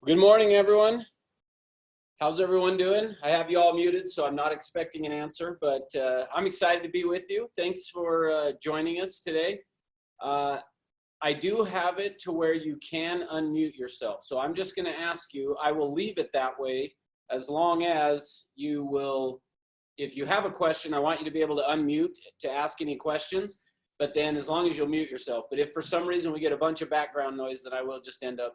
Good morning, everyone. How's everyone doing? I have you all muted, so I'm not expecting an answer, but I'm excited to be with you. Thanks for joining us today. I do have it to where you can unmute yourself. So I'm just going to ask you, I will leave it that way as long as you will, if you have a question, I want you to be able to unmute to ask any questions, but then as long as you'll mute yourself. But if for some reason we get a bunch of background noise, then I will just end up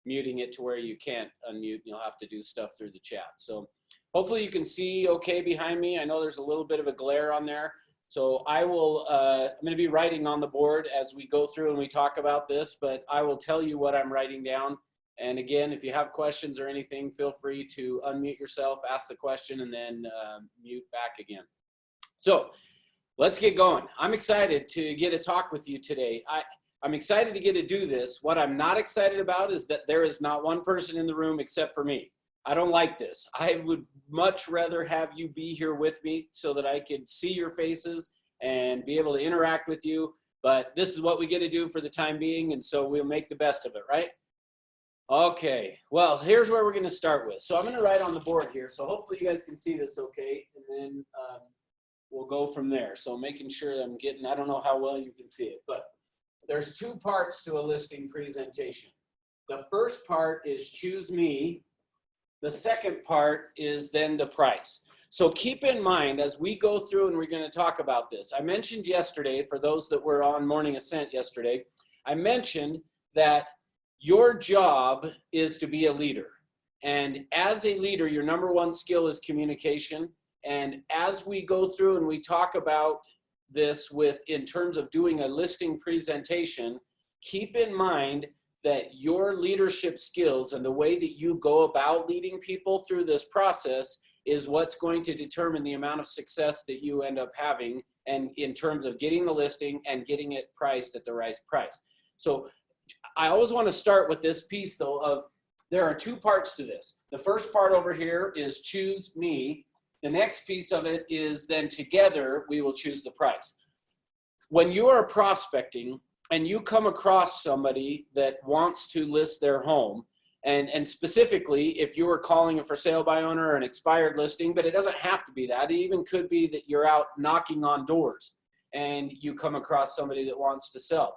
muting it to where you can't unmute. You'll have to do stuff through the chat. So hopefully you can see okay behind me. I know there's a little bit of a glare on there. So I will, I'm going to be writing on the board as we go through and we talk about this, but I will tell you what I'm writing down. And again, if you have questions or anything, feel free to unmute yourself, ask the question, and then mute back again. So let's get going. I'm excited to get a talk with you today. I'm excited to get to do this. What I'm not excited about is that there is not one person in the room except for me. I don't like this. I would much rather have you be here with me so that I could see your faces and be able to interact with you. But this is what we get to do for the time being, and so we'll make the best of it, right? Okay, well, here's where we're going to start with. So I'm going to write on the board here, so hopefully you guys can see this okay, and then we'll go from there. So making sure that I'm getting, I don't know how well you can see it, but there's two parts to a listing presentation. The first part is choose me. The second part is then the price. So keep in mind as we go through and we're going to talk about this. I mentioned yesterday, for those that were on Morning Ascent yesterday, I mentioned that your job is to be a leader. And as a leader, your number one skill is communication. And as we go through and we talk about this in terms of doing a listing presentation, keep in mind that your leadership skills and the way that you go about leading people through this process is what's going to determine the amount of success that you end up having, and in terms of getting the listing and getting it priced at the right price. So I always want to start with this piece though of there are two parts to this. The first part over here is choose me. The next piece of it is then together we will choose the price. When you are prospecting and you come across somebody that wants to list their home, and specifically if you are calling a for sale by owner or an expired listing, but it doesn't have to be that. It even could be that you're out knocking on doors and you come across somebody that wants to sell.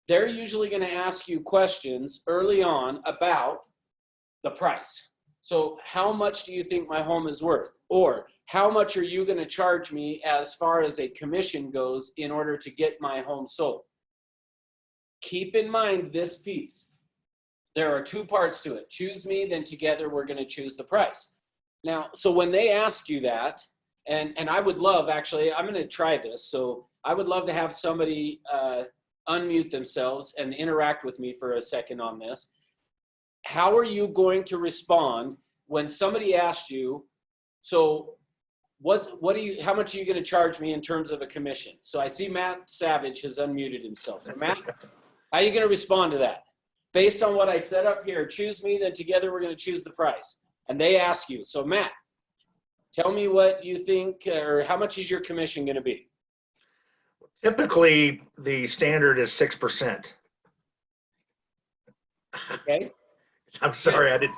They're usually going to ask you questions early on about the price. So how much do you think my home is worth? Or how much are you going to charge me as far as a commission goes in order to get my home sold? Keep in mind this piece. There are two parts to it. Choose me, then together we're going to choose the price. Now, so when they ask you that, and I would love, actually, I'm going to try this. So I would love to have somebody unmute themselves and interact with me for a second on this. How are you going to respond when somebody asks you, so how much are you going to charge me in terms of a commission? So I see MatthewSavage has unmuted himself. So Matt, how are you going to respond to that? Based on what I set up here, choose me, then together we're going to choose the price. And they ask you, so Matt, tell me what you think, or how much is your commission going to be? Typically, the standard is 6%. Okay. I'm sorry, I didn't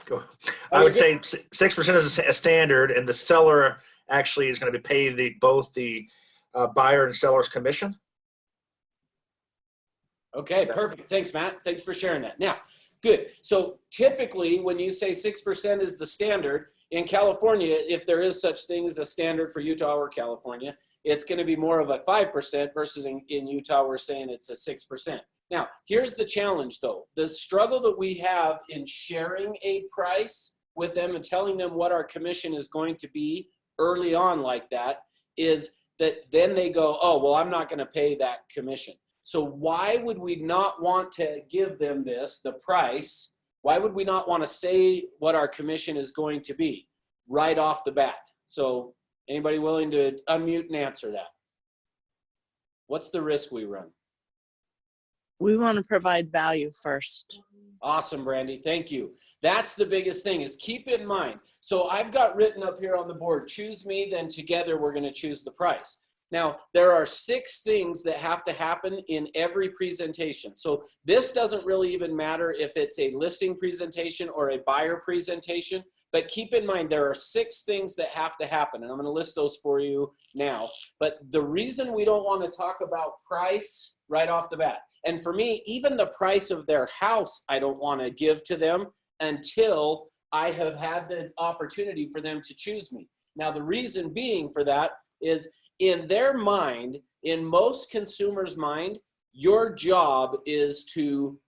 go. I would say 6% is a standard, and the seller actually is going to be paid both the buyer and seller's commission. Okay, perfect. Thanks, Matt. Thanks for sharing that. Now, good. So typically, when you say 6% is the standard, in California, if there is such thing as a standard for Utah or California, it's going to be more of a 5% versus in Utah, we're saying it's a 6%. Now, here's the challenge though. The struggle that we have in sharing a price with them and telling them what our commission is going to be early on like that is that then they go, oh, well, I'm not going to pay that commission. So why would we not want to give them this, the price? Why would we not want to say what our commission is going to be right off the bat? So anybody willing to unmute and answer that? What's the risk we run? We want to provide value first. Awesome, Brandee. Thank you. That's the biggest thing is keep in mind. So I've got written up here on the board, choose me, then together we're going to choose the price. Now, there are 6 things that have to happen in every presentation. So this doesn't really even matter if it's a listing presentation or a buyer presentation, but keep in mind there are 6 things that have to happen, and I'm going to list those for you now. But the reason we don't want to talk about price right off the bat, and for me, even the price of their house, I don't want to give to them until I have had the opportunity for them to choose me. Now, the reason being for that is in their mind, in most consumers' mind, your job is to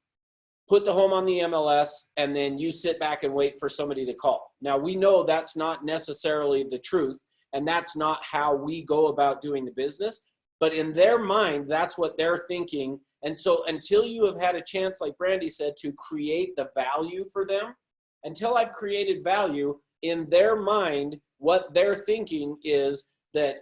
put the home on the MLS and then you sit back and wait for somebody to call. Now, we know that's not necessarily the truth, and that's not how we go about doing the business, but in their mind, that's what they're thinking. And so until you have had a chance, like Brandee said, to create the value for them, until I've created value in their mind, what they're thinking is that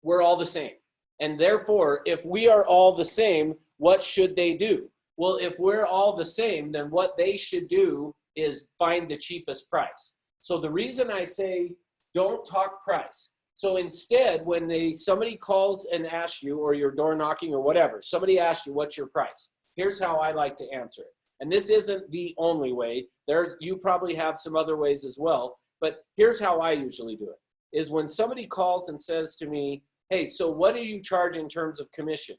we're all the same. And therefore, if we are all the same, what should they do? Well, if we're all the same, then what they should do is find the cheapest price. So the reason I say don't talk price. So instead, when somebody calls and asks you, or you're door knocking or whatever, somebody asks you, what's your price? Here's how I like to answer it. And this isn't the only way. You probably have some other ways as well. But here's how I usually do it, is when somebody calls and says to me, hey, so what do you charge in terms of commission?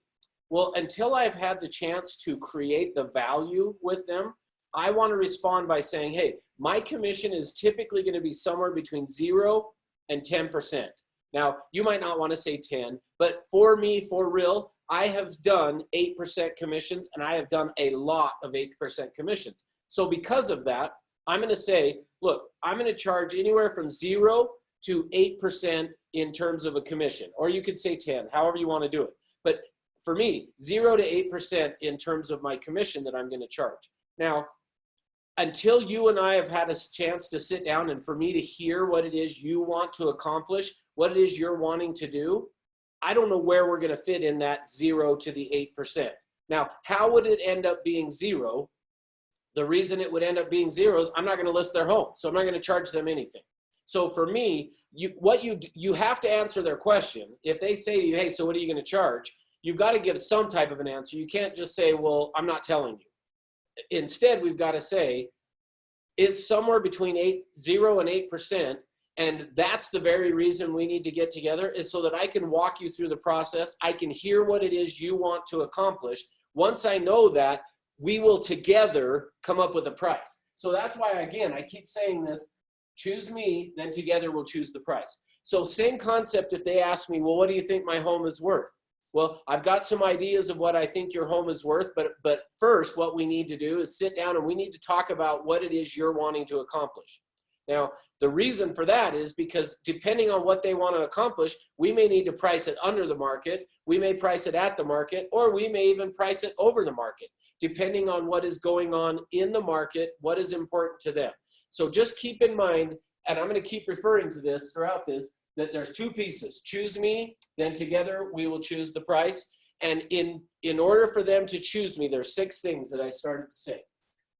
Well, until I've had the chance to create the value with them, I want to respond by saying, hey, my commission is typically going to be somewhere between 0 and 10%. Now, you might not want to say 10, but for me, for real, I have done 8% commissions, and I have done a lot of 8% commissions. So because of that, I'm going to say, look, I'm going to charge anywhere from 0 to 8% in terms of a commission, or you could say 10, however you want to do it. But for me, 0 to 8% in terms of my commission that I'm going to charge. Now, until you and I have had a chance to sit down and for me to hear what it is you want to accomplish, what it is you're wanting to do, I don't know where we're going to fit in that 0 to the 8%. Now, how would it end up being 0? The reason it would end up being 0 is I'm not going to list their home, so I'm not going to charge them anything. So for me, you have to answer their question. If they say to you, hey, so what are you going to charge? You've got to give some type of an answer. You can't just say, well, I'm not telling you. Instead, we've got to say it's somewhere between 0 and 8%. And that's the very reason we need to get together, is so that I can walk you through the process. I can hear what it is you want to accomplish. Once I know that, we will together come up with a price. So that's why, again, I keep saying this, choose me, then together we'll choose the price. So same concept if they ask me, well, what do you think my home is worth? Well, I've got some ideas of what I think your home is worth, but first what we need to do is sit down and we need to talk about what it is you're wanting to accomplish. Now, the reason for that is because depending on what they want to accomplish, we may need to price it under the market, we may price it at the market, or we may even price it over the market, depending on what is going on in the market, what is important to them. So just keep in mind, and I'm going to keep referring to this throughout this, that there's 2 pieces. Choose me, then together we will choose the price. And in order for them to choose me, there's 6 things that I started to say.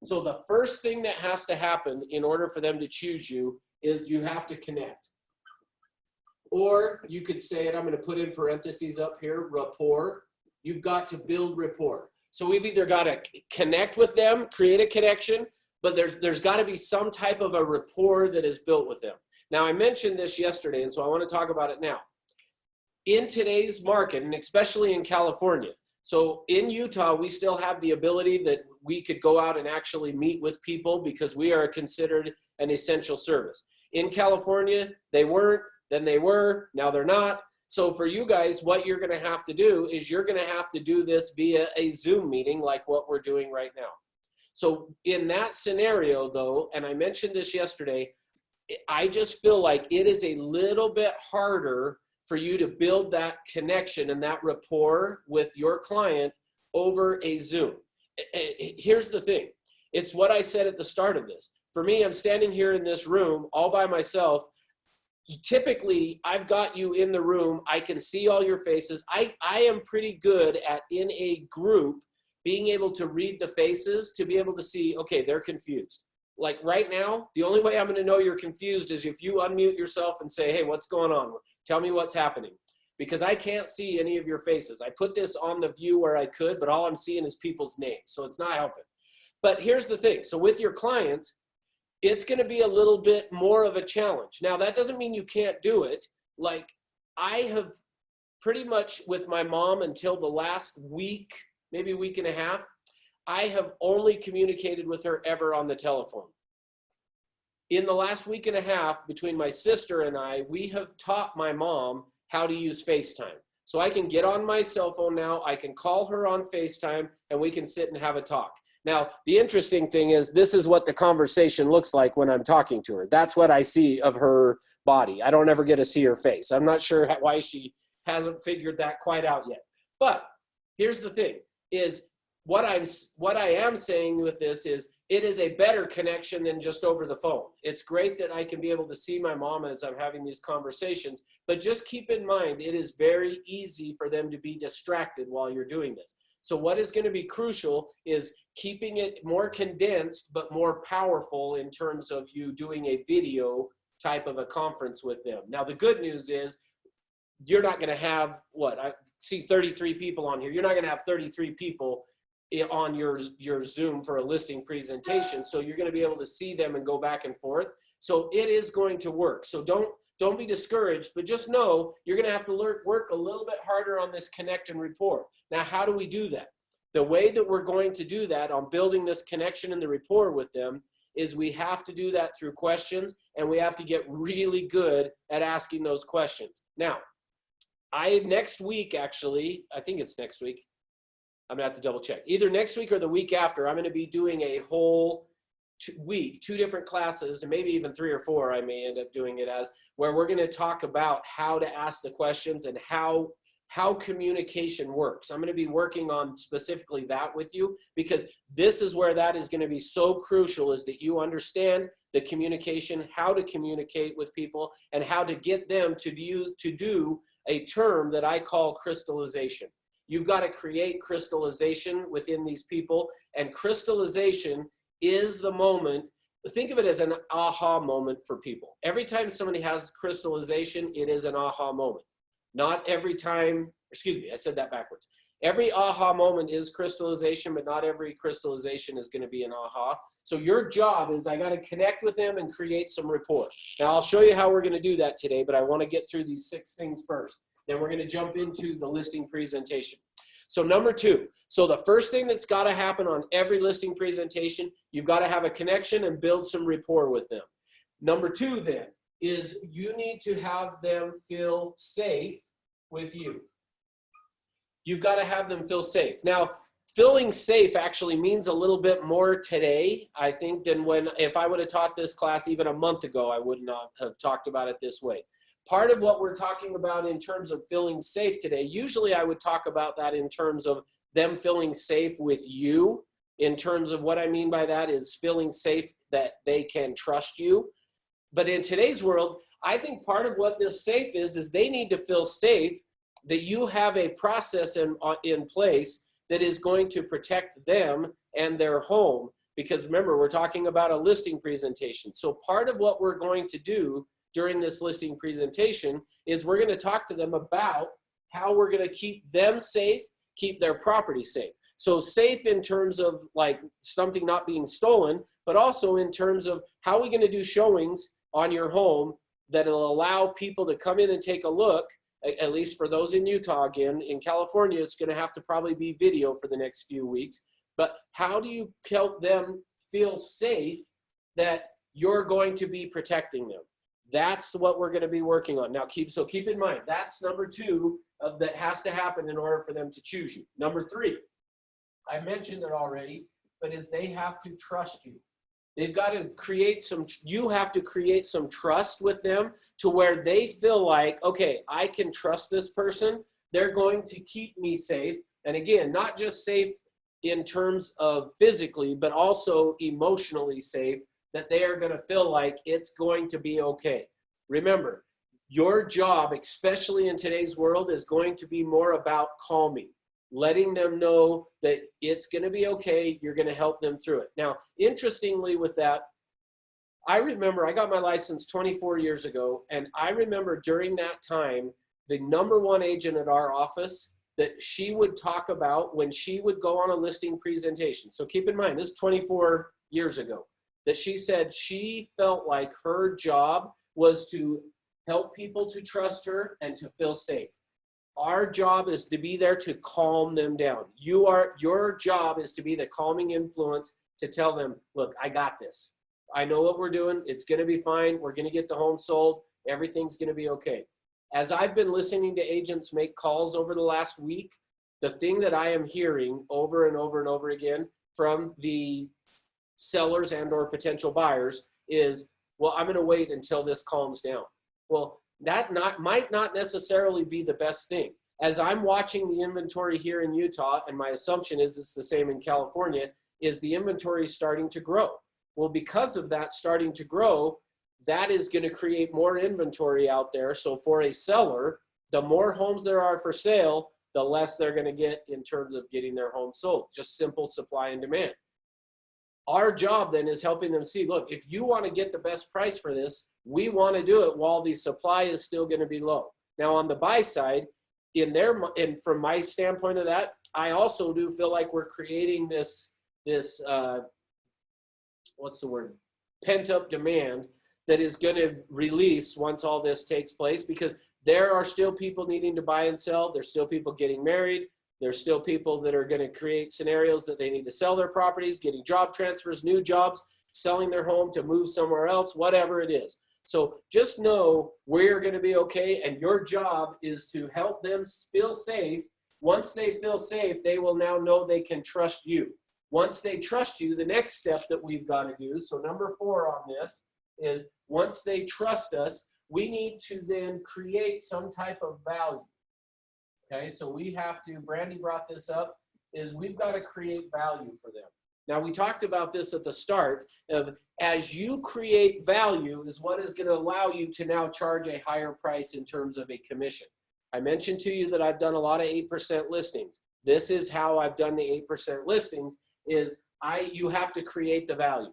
So the first thing that has to happen in order for them to choose you is you have to connect. Or you could say it, I'm going to put in parentheses up here, rapport. You've got to build rapport. So we've either got to connect with them, create a connection, but there's got to be some type of a rapport that is built with them. Now, I mentioned this yesterday, and so I want to talk about it now. In today's market, and especially in California, so in Utah, we still have the ability that we could go out and actually meet with people because we are considered an essential service. In California, they weren't, then they were, now they're not. So for you guys, what you're going to have to do is you're going to have to do this via a Zoom meeting like what we're doing right now. So in that scenario, though, and I mentioned this yesterday, I just feel like it is a little bit harder for you to build that connection and that rapport with your client over a Zoom. Here's the thing. It's what I said at the start of this. For me, I'm standing here in this room all by myself. Typically, I've got you in the room. I can see all your faces. I am pretty good at, in a group, being able to read the faces to be able to see, okay, they're confused. Like right now, the only way I'm going to know you're confused is if you unmute yourself and say, hey, what's going on? Tell me what's happening. because I can't see any of your faces. I put this on the view where I could, but all I'm seeing is people's names. So it's not helping. But here's the thing. So with your clients, it's going to be a little bit more of a challenge. Now, that doesn't mean you can't do it. Like, I have pretty much with my mom until the last week, maybe week and a half, I have only communicated with her ever on the telephone. In the last week and a half, between my sister and I, we have taught my mom how to use FaceTime. So I can get on my cell phone now, I can call her on FaceTime, and we can sit and have a talk. Now, the interesting thing is, this is what the conversation looks like when I'm talking to her. That's what I see of her body. I don't ever get to see her face. I'm not sure why she hasn't figured that quite out yet. But here's the thing, is what I am saying with this is, it is a better connection than just over the phone. It's great that I can be able to see my mom as I'm having these conversations, but just keep in mind, it is very easy for them to be distracted while you're doing this. So what is going to be crucial is keeping it more condensed, but more powerful in terms of you doing a video type of a conference with them. Now, the good news is you're not going to have, I see 33 people on here. You're not going to have 33 people on your Zoom for a listing presentation. So you're going to be able to see them and go back and forth. So it is going to work. So don't be discouraged, but just know you're going to have to work a little bit harder on this connect and rapport. Now, how do we do that? The way that we're going to do that on building this connection and the rapport with them is we have to do that through questions, and we have to get really good at asking those questions. Now, next week, actually, I think it's next week. I'm gonna have to double check. Either next week or the week after, I'm gonna be doing a whole week, 2 different classes, and maybe even 3 or 4 I may end up doing it as, where we're gonna talk about how to ask the questions and how communication works. I'm gonna be working on specifically that with you, because this is where that is gonna be so crucial, is that you understand the communication, how to communicate with people, and how to get them to do a term that I call crystallization. You've got to create crystallization within these people, and crystallization is the moment. Think of it as an aha moment for people. Every time somebody has crystallization, it is an aha moment. Not every time, excuse me, I said that backwards. Every aha moment is crystallization, but not every crystallization is going to be an aha. So your job is, I got to connect with them and create some rapport. Now, I'll show you how we're going to do that today, but I want to get through these 6 things first. Then we're going to jump into the listing presentation. So number 2, so the first thing that's got to happen on every listing presentation, you've got to have a connection and build some rapport with them. Number 2 then is you need to have them feel safe with you. You've got to have them feel safe. Now, feeling safe actually means a little bit more today, I think, than if I would have taught this class even a month ago, I would not have talked about it this way. Part of what we're talking about in terms of feeling safe today, usually I would talk about that in terms of them feeling safe with you. In terms of what I mean by that is feeling safe that they can trust you. But in today's world, I think part of what this safe is they need to feel safe that you have a process in place that is going to protect them and their home. Because remember, we're talking about a listing presentation. So part of what we're going to do during this listing presentation is we're going to talk to them about how we're going to keep them safe, keep their property safe. So safe in terms of like something not being stolen, but also in terms of how are we going to do showings on your home that'll allow people to come in and take a look, at least for those in Utah. Again, in California, it's going to have to probably be video for the next few weeks. But how do you help them feel safe that you're going to be protecting them? That's what we're going to be working on. Now, keep in mind, that's number 2 that has to happen in order for them to choose you. Number 3, I mentioned it already, but is they have to trust you. They've got to you have to create some trust with them to where they feel like, okay, I can trust this person. They're going to keep me safe. And again, not just safe in terms of physically, but also emotionally safe, that they are going to feel like it's going to be okay. Remember, your job, especially in today's world, is going to be more about calming, letting them know that it's going to be okay. You're going to help them through it. Now, interestingly with that, I remember I got my license 24 years ago, and I remember during that time, the #1 agent at our office that she would talk about when she would go on a listing presentation. So keep in mind, this is 24 years ago, that she said she felt like her job was to help people to trust her and to feel safe. Our job is to be there to calm them down. Your job is to be the calming influence to tell them, look, I got this. I know what we're doing. It's going to be fine. We're going to get the home sold. Everything's going to be okay. As I've been listening to agents make calls over the last week, the thing that I am hearing over and over and over again from the sellers and or potential buyers is, well, I'm going to wait until this calms down. Well, that might not necessarily be the best thing. As I'm watching the inventory here in Utah, and my assumption is it's the same in California, is the inventory starting to grow. Well, because of that starting to grow, that is going to create more inventory out there. So for a seller, the more homes there are for sale, the less they're going to get in terms of getting their home sold. Just simple supply and demand. Our job then is helping them see, look, if you want to get the best price for this, we want to do it while the supply is still going to be low. Now on the buy side, and from my standpoint of that, I also do feel like we're creating this what's the word? Pent up demand that is going to release once all this takes place, because there are still people needing to buy and sell. There's still people getting married. There's still people that are going to create scenarios that they need to sell their properties, getting job transfers, new jobs, selling their home to move somewhere else, whatever it is. So just know we're going to be okay, and your job is to help them feel safe. Once they feel safe, they will now know they can trust you. Once they trust you, the next step that we've got to do, so #4 on this, is once they trust us, we need to then create some type of value. Okay, so we have to, Brandee brought this up, is we've got to create value for them. Now, we talked about this at the start of, as you create value is what is going to allow you to now charge a higher price in terms of a commission. I mentioned to you that I've done a lot of 8% listings. This is how I've done the 8% listings, is you have to create the value.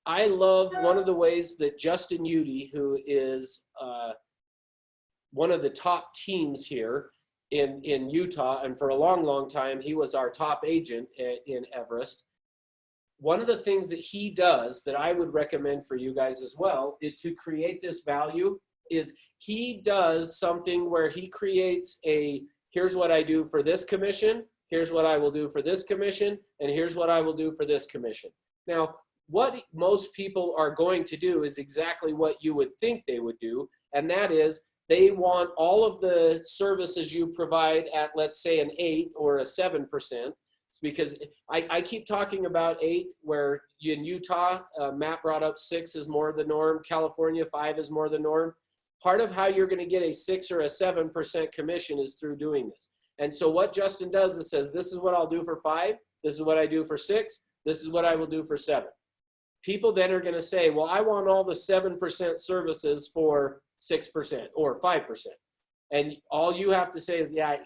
I love one of the ways that Justin Udy, who is one of the top teams here in Utah, and for a long, long time, he was our top agent in Everest. One of the things that he does that I would recommend for you guys as well is to create this value is he does something where he creates here's what I do for this commission, here's what I will do for this commission, and here's what I will do for this commission. Now, what most people are going to do is exactly what you would think they would do, and that is they want all of the services you provide at, let's say, an 8 or a 7%. Because I keep talking about 8, where in Utah, Matt brought up 6 is more the norm. California, 5 is more the norm. Part of how you're going to get a 6 or a 7% commission is through doing this. And so what Justin does is says, this is what I'll do for 5. This is what I do for 6. This is what I will do for 7. People then are going to say, well, I want all the 7% services for 6% or 5%. And all you have to say is, yeah,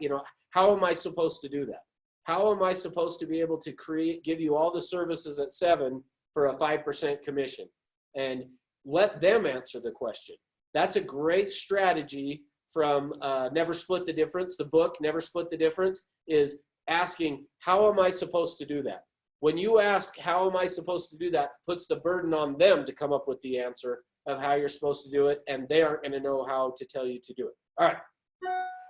how am I supposed to do that? How am I supposed to be able to give you all the services at 7 for a 5% commission? And let them answer the question. That's a great strategy from Never Split the Difference. The book, Never Split the Difference, is asking, how am I supposed to do that? When you ask, how am I supposed to do that, puts the burden on them to come up with the answer of how you're supposed to do it, and they aren't going to know how to tell you to do it. All right.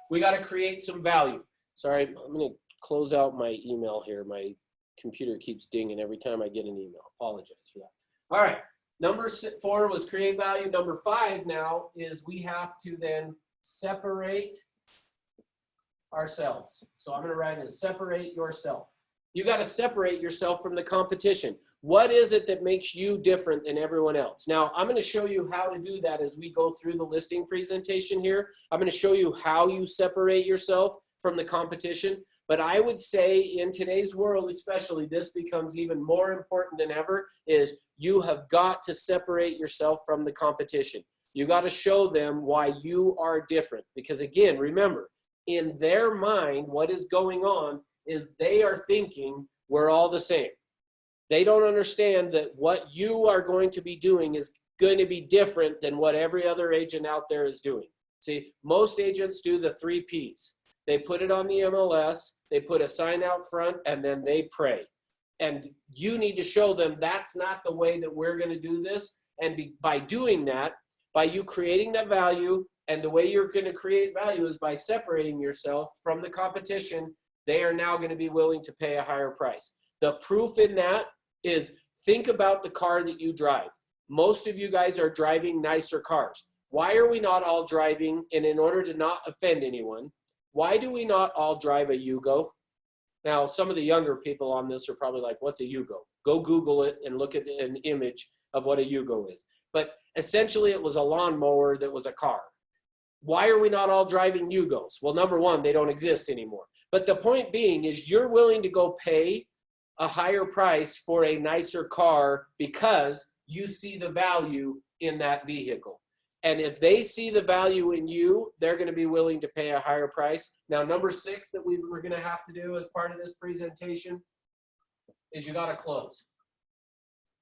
We got to create some value. Sorry, I'm going to close out my email here. My computer keeps dinging every time I get an email. Apologize for that. All right. #4 was create value. #5 now is we have to then separate ourselves. So I'm going to write as separate yourself. You got to separate yourself from the competition. What is it that makes you different than everyone else? Now, I'm going to show you how to do that as we go through the listing presentation here. I'm going to show you how you separate yourself from the competition. But I would say in today's world, especially, this becomes even more important than ever, is you have got to separate yourself from the competition. You got to show them why you are different. Because again, remember, in their mind, what is going on is they are thinking we're all the same. They don't understand that what you are going to be doing is going to be different than what every other agent out there is doing. See, most agents do the 3 Ps. They put it on the MLS, they put a sign out front, and then they pray. And you need to show them that's not the way that we're going to do this. And by doing that, by you creating that value, and the way you're going to create value is by separating yourself from the competition, they are now going to be willing to pay a higher price. The proof in that is, think about the car that you drive. Most of you guys are driving nicer cars. Why are we not all driving, and in order to not offend anyone, why do we not all drive a Yugo? Now, some of the younger people on this are probably like, what's a Yugo? Go Google it and look at an image of what a Yugo is. But essentially, it was a lawnmower that was a car. Why are we not all driving Yugos? Well, number one, they don't exist anymore. But the point being is you're willing to go pay a higher price for a nicer car because you see the value in that vehicle. And if they see the value in you, they're going to be willing to pay a higher price. Now, number 6 that we're going to have to do as part of this presentation is you got to close.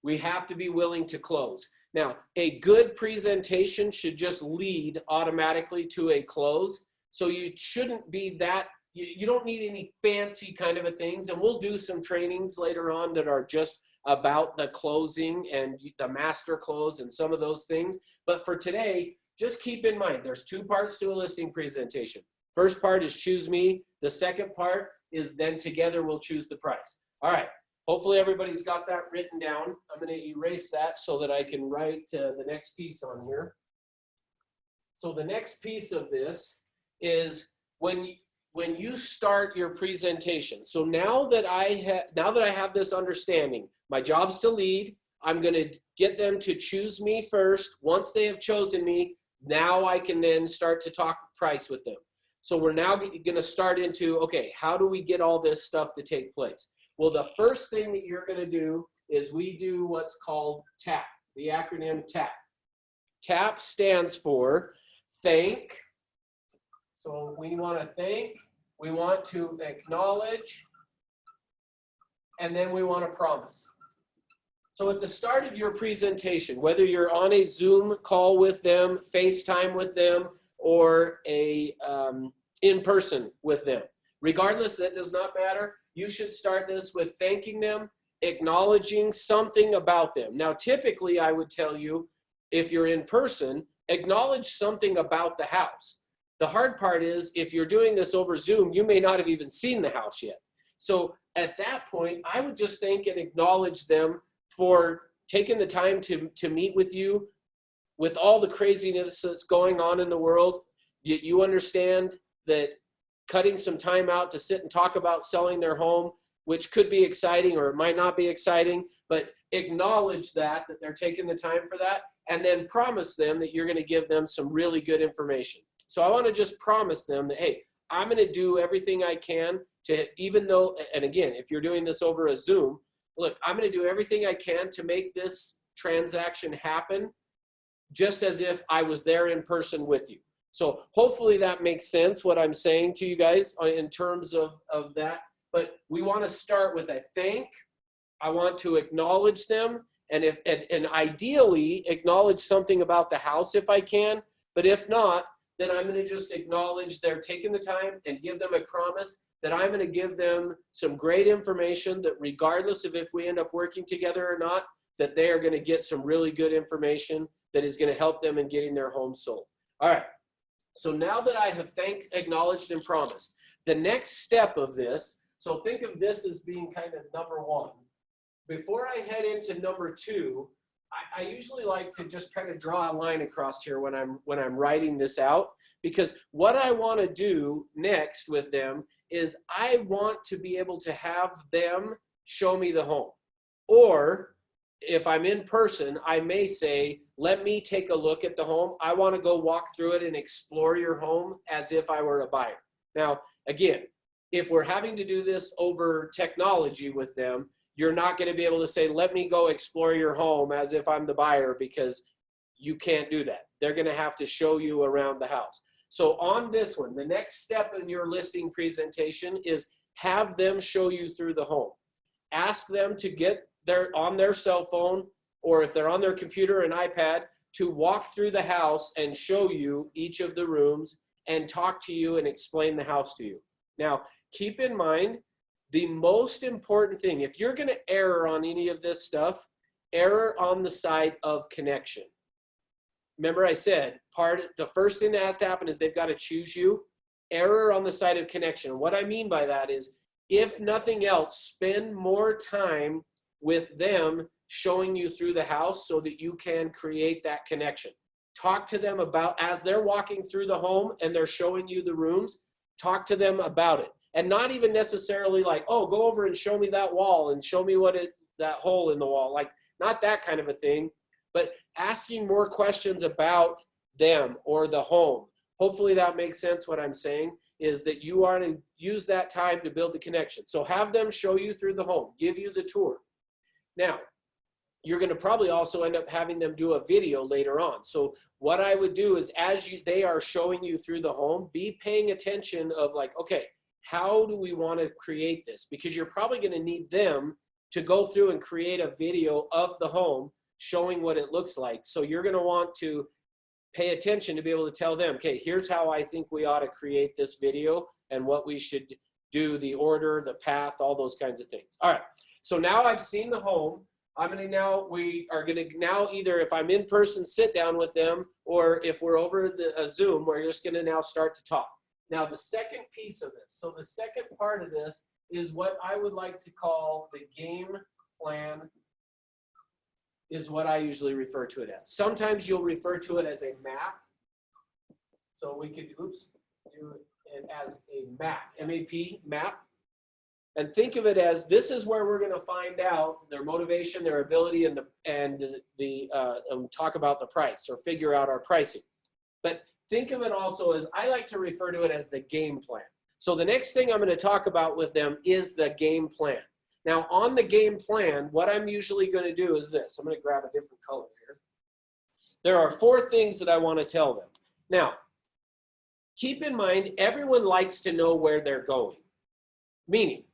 We have to be willing to close. Now, a good presentation should just lead automatically to a close. So you shouldn't be that, you don't need any fancy kind of a things. And we'll do some trainings later on that are just about the closing and the master close and some of those things. But for today, just keep in mind, there's 2 parts to a listing presentation. First part is choose me. The second part is then together we'll choose the price. All right. Hopefully everybody's got that written down. I'm going to erase that so that I can write the next piece on here. So the next piece of this is when you start your presentation. So now that I have this understanding, my job's to lead. I'm going to get them to choose me first. Once they have chosen me, now I can then start to talk price with them. So we're now going to start into, okay, how do we get all this stuff to take place? Well, the first thing that you're going to do is we do what's called TAP, the acronym TAP. TAP stands for thank. So we want to thank, we want to acknowledge, and then we want to promise. So at the start of your presentation, whether you're on a Zoom call with them, FaceTime with them, or a in-person with them, regardless, that does not matter. You should start this with thanking them, acknowledging something about them. Now, typically, I would tell you, if you're in person, acknowledge something about the house. The hard part is, if you're doing this over Zoom, you may not have even seen the house yet. So at that point, I would just thank and acknowledge them for taking the time to meet with you. With all the craziness that's going on in the world, you understand that cutting some time out to sit and talk about selling their home, which could be exciting or it might not be exciting, but acknowledge that they're taking the time for that, and then promise them that you're going to give them some really good information. So I want to just promise them that, hey, I'm going to do everything I can to, even though, and again, if you're doing this over a Zoom, look, I'm going to do everything I can to make this transaction happen just as if I was there in person with you. So hopefully that makes sense, what I'm saying to you guys in terms of that. But we want to start with a thank. I want to acknowledge them. And ideally acknowledge something about the house if I can. But if not, then I'm going to just acknowledge they're taking the time and give them a promise that I'm going to give them some great information that regardless of if we end up working together or not, that they are going to get some really good information that is going to help them in getting their home sold. All right. So now that I have thanked, acknowledged, and promised, the next step of this, so think of this as being kind of number 1. Before I head into number 2, I usually like to just kind of draw a line across here when I'm writing this out, because what I want to do next with them is I want to be able to have them show me the home. Or if I'm in person, I may say, let me take a look at the home. I want to go walk through it and explore your home as if I were a buyer. Now, again, if we're having to do this over technology with them, you're not going to be able to say, let me go explore your home as if I'm the buyer, because you can't do that. They're going to have to show you around the house. So on this one, the next step in your listing presentation is have them show you through the home. Ask them to get on their cell phone, or if they're on their computer and iPad, to walk through the house and show you each of the rooms and talk to you and explain the house to you. Now, keep in mind, the most important thing, if you're going to err on any of this stuff, error on the side of connection. Remember I said, the first thing that has to happen is they've got to choose you. Error on the side of connection. What I mean by that is, if nothing else, spend more time with them showing you through the house so that you can create that connection. Talk to them about, as they're walking through the home and they're showing you the rooms, talk to them about it. And not even necessarily like, oh, go over and show me that wall and show me that hole in the wall. Like, not that kind of a thing, but asking more questions about them or the home. Hopefully that makes sense. What I'm saying is that you are to use that time to build the connection. So have them show you through the home, give you the tour. Now, you're going to probably also end up having them do a video later on. So what I would do is, as they are showing you through the home, be paying attention of like, okay, how do we want to create this? Because you're probably going to need them to go through and create a video of the home showing what it looks like. So you're going to want to pay attention to be able to tell them, okay, here's how I think we ought to create this video and what we should do, the order, the path, all those kinds of things. All right. So now I've seen the home. We are going to now either, if I'm in person, sit down with them, or if we're over the Zoom, we're just going to now start to talk. Now, the second piece of this, so the second part of this is what I would like to call the game plan, is what I usually refer to it as. Sometimes you'll refer to it as a map. So we could, do it as a map, M-A-P, map. And think of it as, this is where we're going to find out their motivation, their ability, and talk about the price or figure out our pricing. But think of it also as, I like to refer to it as the game plan. So the next thing I'm going to talk about with them is the game plan. Now, on the game plan, what I'm usually going to do is this. I'm going to grab a different color here. There are 4 things that I want to tell them. Now, keep in mind, everyone likes to know where they're going. Meaning,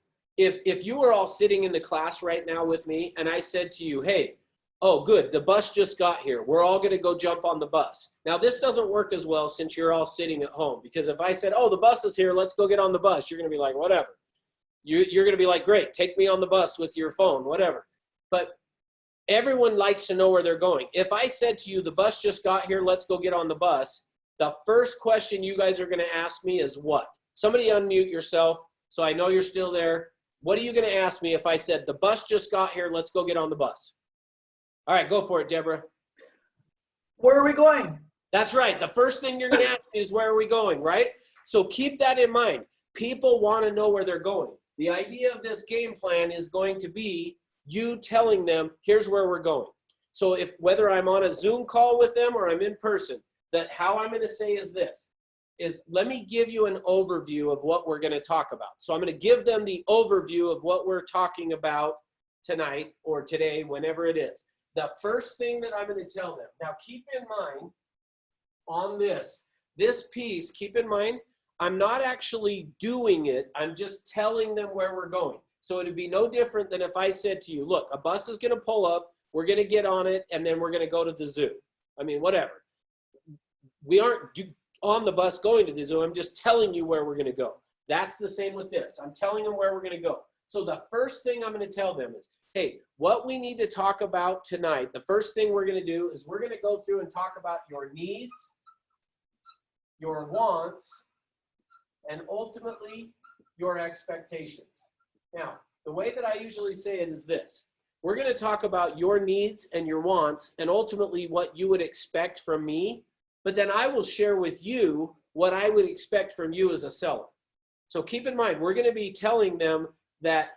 if you were all sitting in the class right now with me and I said to you, hey, oh, good, the bus just got here. We're all going to go jump on the bus. Now, this doesn't work as well since you're all sitting at home, because if I said, oh, the bus is here, let's go get on the bus, you're going to be like, whatever. You're going to be like, great, take me on the bus with your phone, whatever. But everyone likes to know where they're going. If I said to you, the bus just got here, let's go get on the bus, the first question you guys are going to ask me is what? Somebody unmute yourself so I know you're still there. What are you going to ask me if I said, the bus just got here, let's go get on the bus? All right, go for it, Deborah. Where are we going? That's right. The first thing you're going to ask me is, where are we going, right? So keep that in mind. People want to know where they're going. The idea of this game plan is going to be you telling them, here's where we're going. So if whether I'm on a Zoom call with them or I'm in person, that how I'm going to say is this, is let me give you an overview of what we're going to talk about. So I'm going to give them the overview of what we're talking about tonight or today, whenever it is. The first thing that I'm going to tell them, now keep in mind on this piece, keep in mind, I'm not actually doing it. I'm just telling them where we're going. So it'd be no different than if I said to you, look, a bus is going to pull up, we're going to get on it, and then we're going to go to the zoo. I mean, whatever. We aren't on the bus going to the zoo. I'm just telling you where we're going to go. That's the same with this. I'm telling them where we're going to go. So the first thing I'm going to tell them is, hey, what we need to talk about tonight, the first thing we're going to do is we're going to go through and talk about your needs, your wants, and ultimately your expectations. Now, the way that I usually say it is this. We're going to talk about your needs and your wants and ultimately what you would expect from me, but then I will share with you what I would expect from you as a seller. So keep in mind, we're going to be telling them that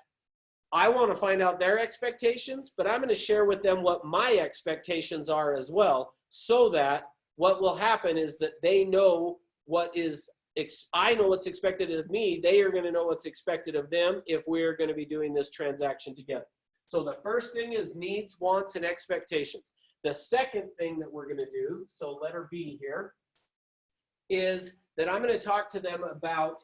I want to find out their expectations, but I'm going to share with them what my expectations are as well, so that what will happen is that they know what is, I know what's expected of me. They are going to know what's expected of them if we're going to be doing this transaction together. So the first thing is needs, wants, and expectations. The second thing that we're going to do, so letter B here, is that I'm going to talk to them about,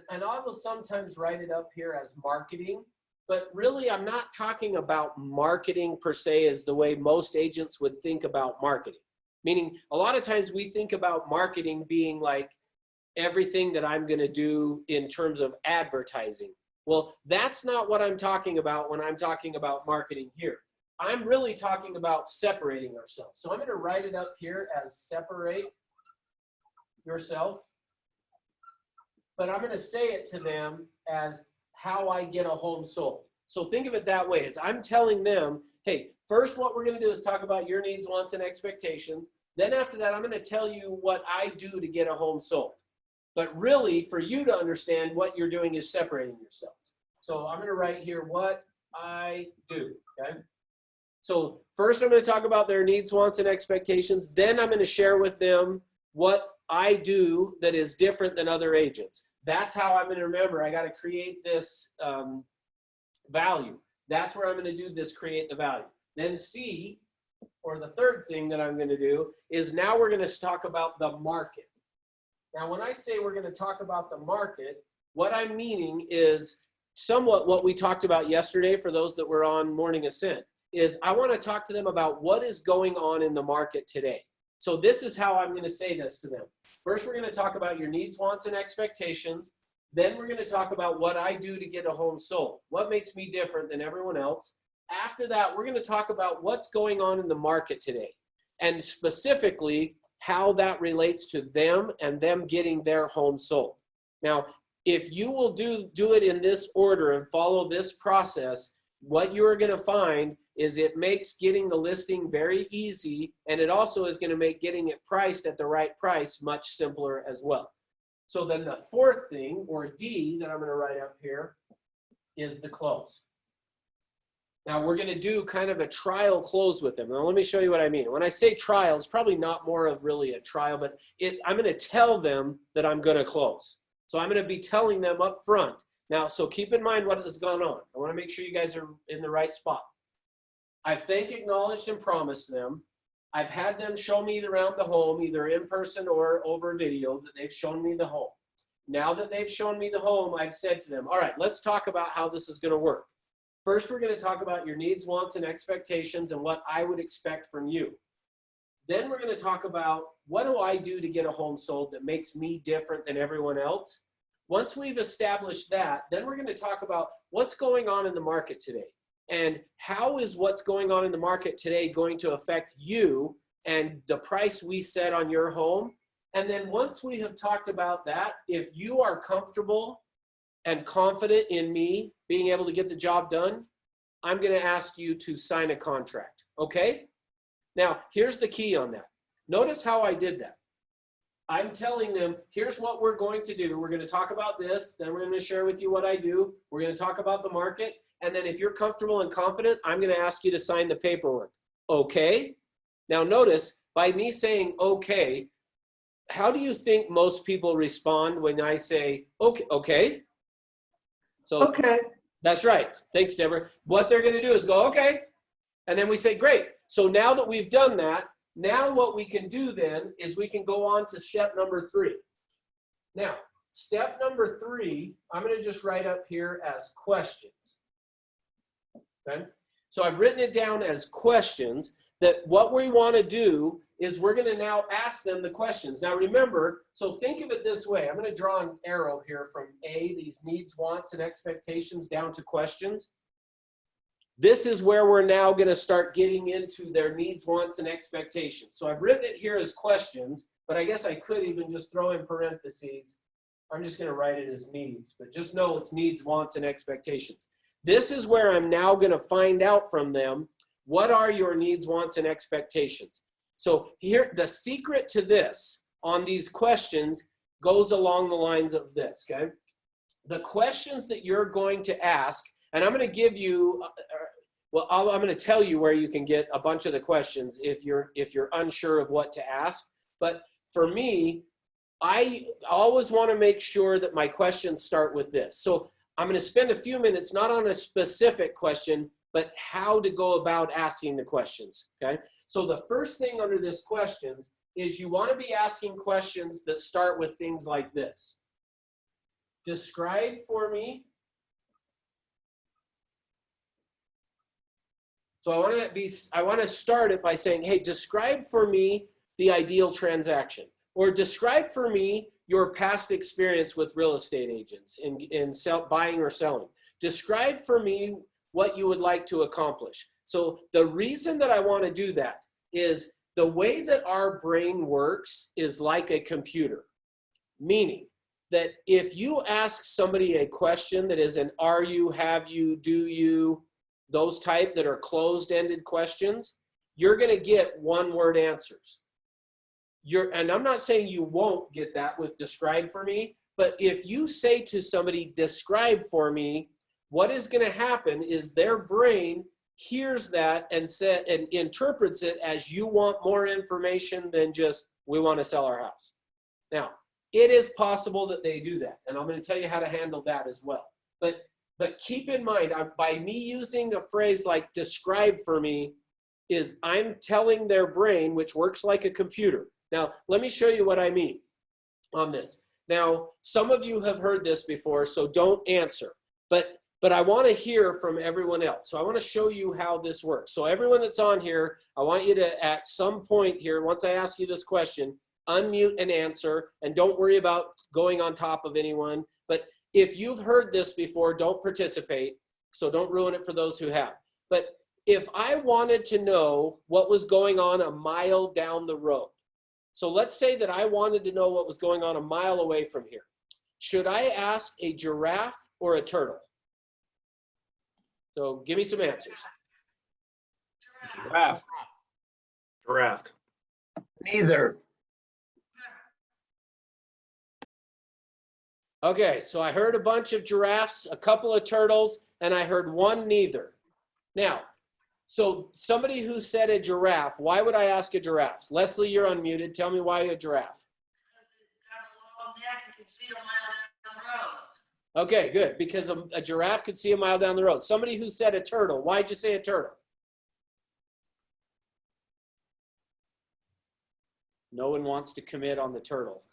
and I will sometimes write it up here as marketing, but really I'm not talking about marketing per se as the way most agents would think about marketing. Meaning a lot of times we think about marketing being like everything that I'm going to do in terms of advertising. Well, that's not what I'm talking about when I'm talking about marketing here. I'm really talking about separating ourselves. So I'm going to write it up here as separate yourself. But I'm going to say it to them as how I get a home sold. So think of it that way, is I'm telling them, hey, first what we're going to do is talk about your needs, wants, and expectations. Then after that, I'm going to tell you what I do to get a home sold. But really, for you to understand, what you're doing is separating yourselves. So I'm going to write here what I do, okay? So first I'm going to talk about their needs, wants, and expectations. Then I'm going to share with them what I do that is different than other agents. That's how I'm going to remember. I got to create this value. That's where I'm going to do this, create the value. Then C, or the third thing that I'm going to do, is now we're going to talk about the market. Now, when I say we're going to talk about the market, what I'm meaning is somewhat what we talked about yesterday for those that were on Morning Ascent, is I want to talk to them about what is going on in the market today. So this is how I'm going to say this to them. First, we're going to talk about your needs, wants, and expectations. Then we're going to talk about what I do to get a home sold. What makes me different than everyone else? After that, we're going to talk about what's going on in the market today, and specifically how that relates to them and them getting their home sold. Now, if you will do it in this order and follow this process, what you're going to find is it makes getting the listing very easy, and it also is going to make getting it priced at the right price much simpler as well. So then the fourth thing, or D, that I'm going to write up here is the close. Now we're going to do kind of a trial close with them. Now let me show you what I mean. When I say trial, it's probably not more of really a trial, but I'm going to tell them that I'm going to close. So I'm going to be telling them up front. Now, so keep in mind what has gone on. I want to make sure you guys are in the right spot. I've thanked, acknowledged, and promised them. I've had them show me around the home, either in person or over video, that they've shown me the home. Now that they've shown me the home, I've said to them, all right, let's talk about how this is going to work. First, we're going to talk about your needs, wants, and expectations and what I would expect from you. Then we're going to talk about what do I do to get a home sold that makes me different than everyone else. Once we've established that, then we're going to talk about what's going on in the market today. And how is what's going on in the market today going to affect you and the price we set on your home? And then once we have talked about that, if you are comfortable and confident in me being able to get the job done, I'm going to ask you to sign a contract. Okay? Now, here's the key on that. Notice how I did that. I'm telling them, here's what we're going to do. We're going to talk about this. Then we're going to share with you what I do. We're going to talk about the market. And then if you're comfortable and confident, I'm going to ask you to sign the paperwork. Okay? Now notice, by me saying okay, how do you think most people respond when I say, okay? Okay? So Okay. that's right. Thanks, Deborah. What they're going to do is go, okay. And then we say, great. So now that we've done that, now what we can do then is we can go on to step number 3. Now, step number 3, I'm going to just write up here as questions. Okay? So I've written it down as questions, that what we want to do is we're going to now ask them the questions. Now remember, so think of it this way. I'm going to draw an arrow here from A, these needs, wants, and expectations, down to questions. This is where we're now going to start getting into their needs, wants, and expectations. So I've written it here as questions, but I guess I could even just throw in parentheses. I'm just going to write it as needs, but just know it's needs, wants, and expectations. This is where I'm now going to find out from them, what are your needs, wants, and expectations? So here, the secret to this on these questions goes along the lines of this, okay? The questions that you're going to ask, and I'm going to give you, I'm going to tell you where you can get a bunch of the questions if you're unsure of what to ask. But for me, I always want to make sure that my questions start with this. So I'm going to spend a few minutes, not on a specific question, but how to go about asking the questions, okay? So the first thing under this questions is you want to be asking questions that start with things like this. Describe for me. So I want to start it by saying, hey, describe for me the ideal transaction. Or describe for me your past experience with real estate agents in buying or selling. Describe for me what you would like to accomplish. So the reason that I want to do that is the way that our brain works is like a computer, meaning that if you ask somebody a question that is an are you, have you, do you, those type that are closed-ended questions, you're going to get one-word answers. And I'm not saying you won't get that with describe for me, but if you say to somebody, describe for me, what is going to happen is their brain hears that and interprets it as you want more information than just, we want to sell our house. Now, it is possible that they do that, and I'm going to tell you how to handle that as well. But keep in mind, by me using a phrase like describe for me, is I'm telling their brain, which works like a computer. Now, let me show you what I mean on this. Now, some of you have heard this before, so don't answer. But I want to hear from everyone else. So I want to show you how this works. So everyone that's on here, I want you to, at some point here, once I ask you this question, unmute and answer, and don't worry about going on top of anyone. But if you've heard this before, don't participate. So don't ruin it for those who have. But if I wanted to know what was going on a mile down the road, so let's say that I wanted to know what was going on a mile away from here. Should I ask a giraffe or a turtle? So give me some answers. Giraffe. Giraffe. Neither. Okay, so I heard a bunch of giraffes, a couple of turtles, and I heard one neither. Now, so somebody who said a giraffe, why would I ask a giraffe? Leslie, you're unmuted. Tell me why a giraffe. Okay, good, because a giraffe could see a mile down the road. Somebody who said a turtle, why'd you say a turtle? No one wants to commit on the turtle.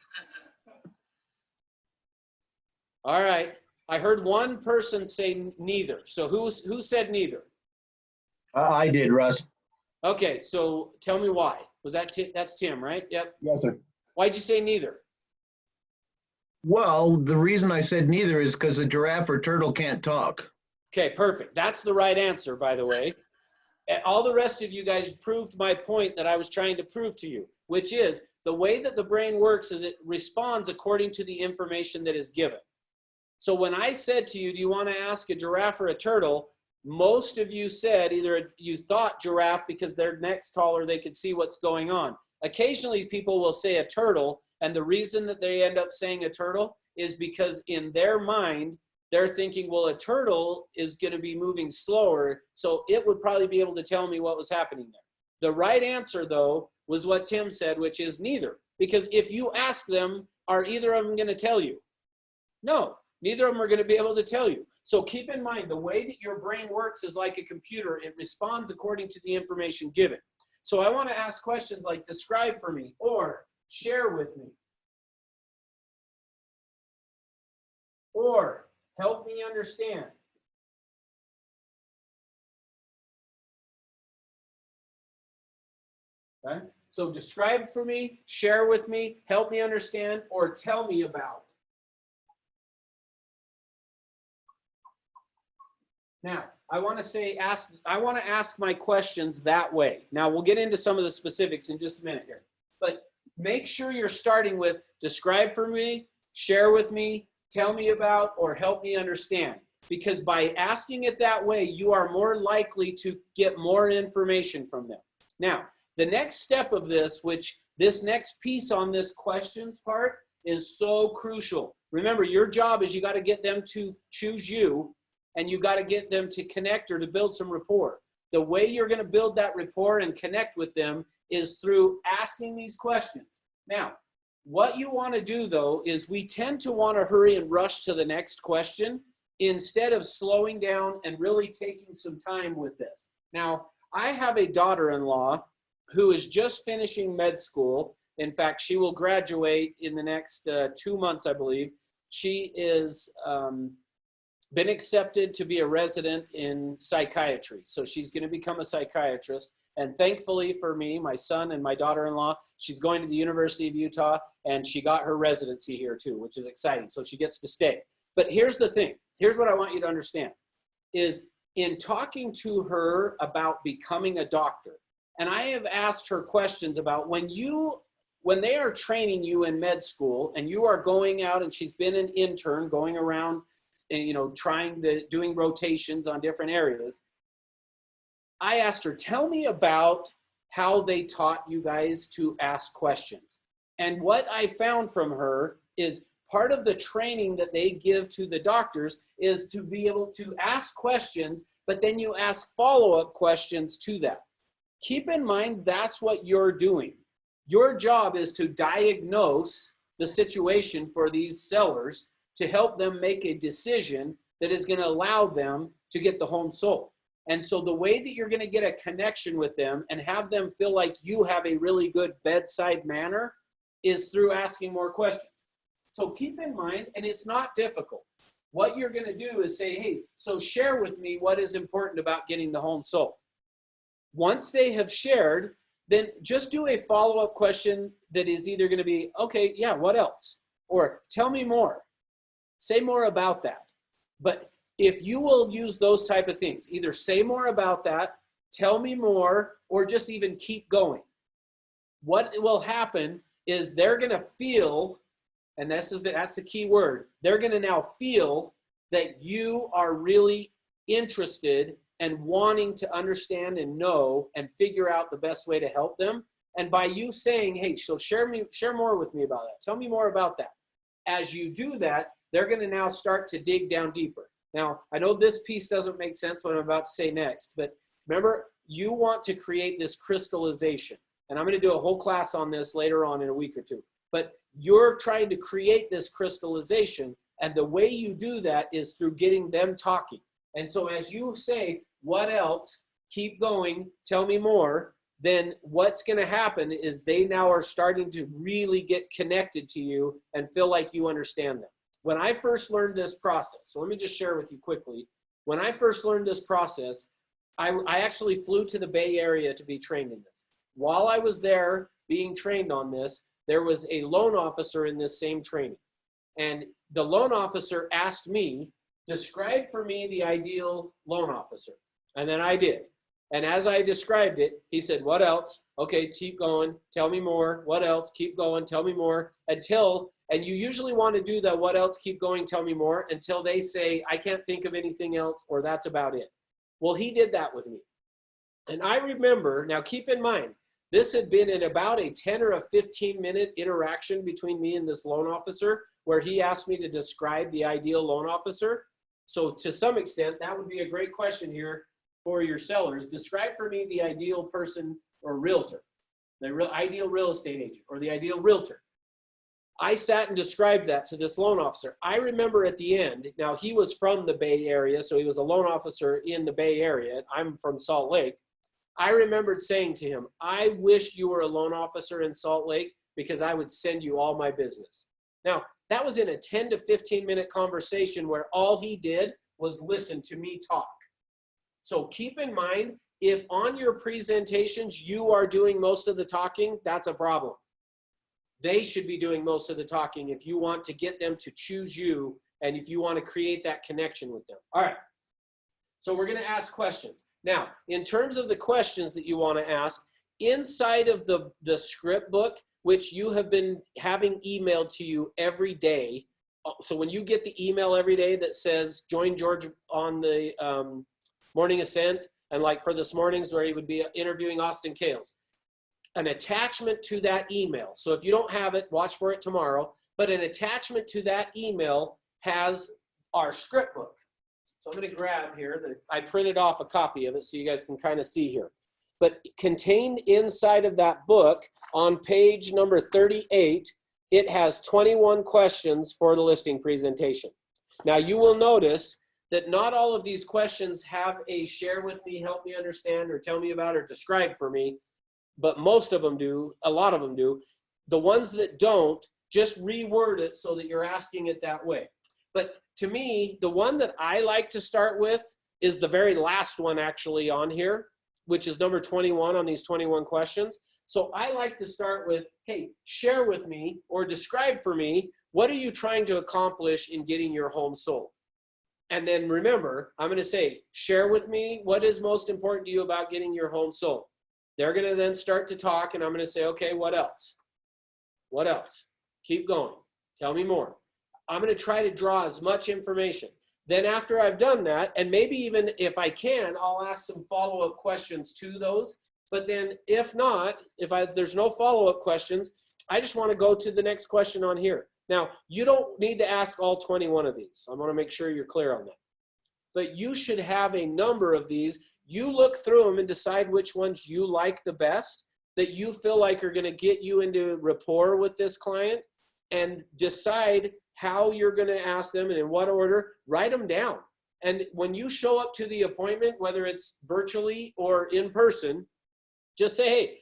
All right, I heard one person say neither. So who said neither? I did, Russ. Okay, so tell me why. Was that that's Tim, right? Yep. Yes, sir. Why'd you say neither? Well, the reason I said neither is because a giraffe or turtle can't talk. Okay, perfect. That's the right answer, by the way. And all the rest of you guys proved my point that I was trying to prove to you, which is the way that the brain works is it responds according to the information that is given. So when I said to you, do you want to ask a giraffe or a turtle? Most of you said either you thought giraffe because they're next taller, they could see what's going on. Occasionally people will say a turtle, and the reason that they end up saying a turtle is because in their mind, they're thinking, well, a turtle is going to be moving slower, so it would probably be able to tell me what was happening there. The right answer, though, was what Tim said, which is neither. Because if you ask them, are either of them going to tell you? No, neither of them are going to be able to tell you. So keep in mind, the way that your brain works is like a computer. It responds according to the information given. So I want to ask questions like describe for me or share with me or help me understand. Okay? So describe for me, share with me, help me understand, or tell me about. Now, I want to ask my questions that way. Now, we'll get into some of the specifics in just a minute here. But make sure you're starting with describe for me, share with me, tell me about, or help me understand. Because by asking it that way, you are more likely to get more information from them. Now, the next step of this, which this next piece on this questions part is so crucial. Remember, your job is you got to get them to choose you, and you got to get them to connect or to build some rapport. The way you're going to build that rapport and connect with them is through asking these questions. Now, what you want to do, though, is we tend to want to hurry and rush to the next question instead of slowing down and really taking some time with this. Now, I have a daughter-in-law who is just finishing med school. In fact, she will graduate in the next 2 months, I believe. She is been accepted to be a resident in psychiatry. So she's going to become a psychiatrist. And thankfully for me, my son and my daughter-in-law, she's going to the University of Utah, and she got her residency here too, which is exciting. So she gets to stay. But here's the thing. Here's what I want you to understand is in talking to her about becoming a doctor, and I have asked her questions about when they are training you in med school and you are going out, and she's been an intern going around and, doing rotations on different areas. I asked her, tell me about how they taught you guys to ask questions. And what I found from her is part of the training that they give to the doctors is to be able to ask questions, but then you ask follow-up questions to that. Keep in mind, that's what you're doing. Your job is to diagnose the situation for these sellers to help them make a decision that is going to allow them to get the home sold. And so the way that you're going to get a connection with them and have them feel like you have a really good bedside manner is through asking more questions. So keep in mind, and it's not difficult. What you're going to do is say, hey, so share with me what is important about getting the home sold. Once they have shared, then just do a follow-up question that is either going to be, okay, yeah, what else? Or tell me more. Say more about that. But if you will use those type of things, either say more about that, tell me more, or just even keep going. What will happen is they're going to feel, and that's the key word, they're going to now feel that you are really interested and wanting to understand and know and figure out the best way to help them. And by you saying, hey, so share more with me about that. Tell me more about that. As you do that, they're going to now start to dig down deeper. Now, I know this piece doesn't make sense what I'm about to say next, but remember, you want to create this crystallization. And I'm going to do a whole class on this later on in a week or two. But you're trying to create this crystallization, and the way you do that is through getting them talking. And so as you say, what else? Keep going, tell me more, then what's going to happen is they now are starting to really get connected to you and feel like you understand them. When I first learned this process, so let me just share with you quickly. When I first learned this process, I actually flew to the Bay Area to be trained in this. While I was there being trained on this, there was a loan officer in this same training. And the loan officer asked me, describe for me the ideal loan officer. And then I did. And as I described it, he said, what else? Okay, keep going. Tell me more. What else? Keep going. Tell me more. And you usually want to do the what else? Keep going. Tell me more until they say, I can't think of anything else, or that's about it. Well, he did that with me. And I remember, now keep in mind, this had been in about a 10 or a 15-minute interaction between me and this loan officer where he asked me to describe the ideal loan officer. So to some extent, that would be a great question here for your sellers. Describe for me the ideal person or realtor, the ideal real estate agent or the ideal realtor. I sat and described that to this loan officer. I remember at the end, now he was from the Bay Area, so he was a loan officer in the Bay Area. I'm from Salt Lake. I remembered saying to him, I wish you were a loan officer in Salt Lake because I would send you all my business. Now, that was in a 10 to 15-minute conversation where all he did was listen to me talk. So keep in mind, if on your presentations you are doing most of the talking, that's a problem. They should be doing most of the talking if you want to get them to choose you and if you want to create that connection with them. All right, so we're going to ask questions. Now, in terms of the questions that you want to ask, inside of the script book, which you have been having emailed to you every day. So when you get the email every day that says, join George on the Morning Ascent, and like for this morning's where he would be interviewing Austin Kales, an attachment to that email. So if you don't have it, watch for it tomorrow, but an attachment to that email has our script book. So I'm going to grab here, I printed off a copy of it so you guys can kind of see here. But contained inside of that book on page number 38, it has 21 questions for the listing presentation. Now you will notice that not all of these questions have a share with me, help me understand, or tell me about, or describe for me, but most of them do, a lot of them do. The ones that don't, just reword it so that you're asking it that way. But to me, the one that I like to start with is the very last one actually on here. which is number 21 on these 21 questions. So I like to start with, hey, share with me or describe for me, what are you trying to accomplish in getting your home sold? And then remember, I'm going to say, share with me what is most important to you about getting your home sold. They're going to then start to talk, and I'm going to say, okay, what else? What else? Keep going. Tell me more. I'm going to try to draw as much information. Then after I've done that, and maybe even if I can, I'll ask some follow-up questions to those. But then if not, if there's no follow-up questions, I just want to go to the next question on here. Now, you don't need to ask all 21 of these. I want to make sure you're clear on that. But you should have a number of these. You look through them and decide which ones you like the best, that you feel like are going to get you into rapport with this client, and decide how you're going to ask them and in what order. Write them down. And when you show up to the appointment, whether it's virtually or in person, just say, hey,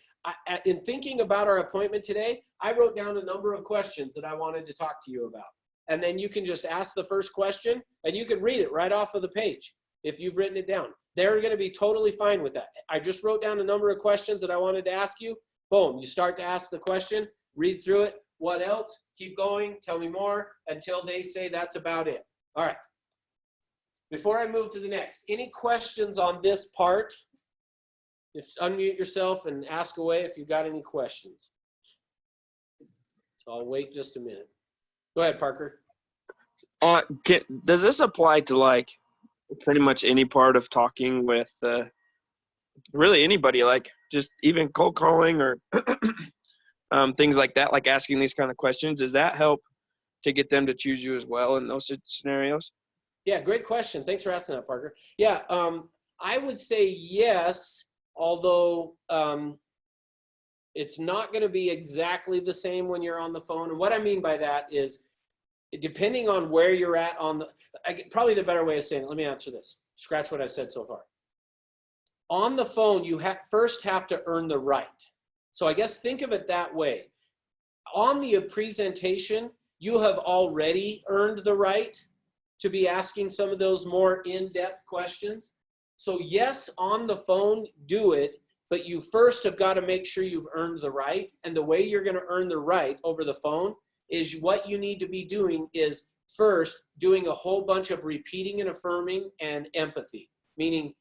in thinking about our appointment today, I wrote down a number of questions that I wanted to talk to you about. And then you can just ask the first question, and you can read it right off of the page if you've written it down. They're going to be totally fine with that. I just wrote down a number of questions that I wanted to ask you. Boom, you start to ask the question, read through it. What else? Keep going, tell me more, until they say that's about it. All right. Before I move to the next, any questions on this part? Just unmute yourself and ask away if you've got any questions. So I'll wait just a minute. Go ahead, Parker. Does this apply to like pretty much any part of talking with really anybody, like just even cold calling or things like that, like asking these kind of questions? Does that help to get them to choose you as well in those scenarios? Yeah, great question. Thanks for asking that, Parker. Yeah, I would say yes, although it's not going to be exactly the same when you're on the phone. And what I mean by that is, depending on where you're at on the, probably the better way of saying it, let me answer this. Scratch what I've said so far. On the phone, you first have to earn the right. So I guess think of it that way. On the presentation, you have already earned the right to be asking some of those more in-depth questions. So yes, on the phone, do it, but you first have got to make sure you've earned the right. And the way you're going to earn the right over the phone is what you need to be doing is first doing a whole bunch of repeating and affirming and empathy, meaning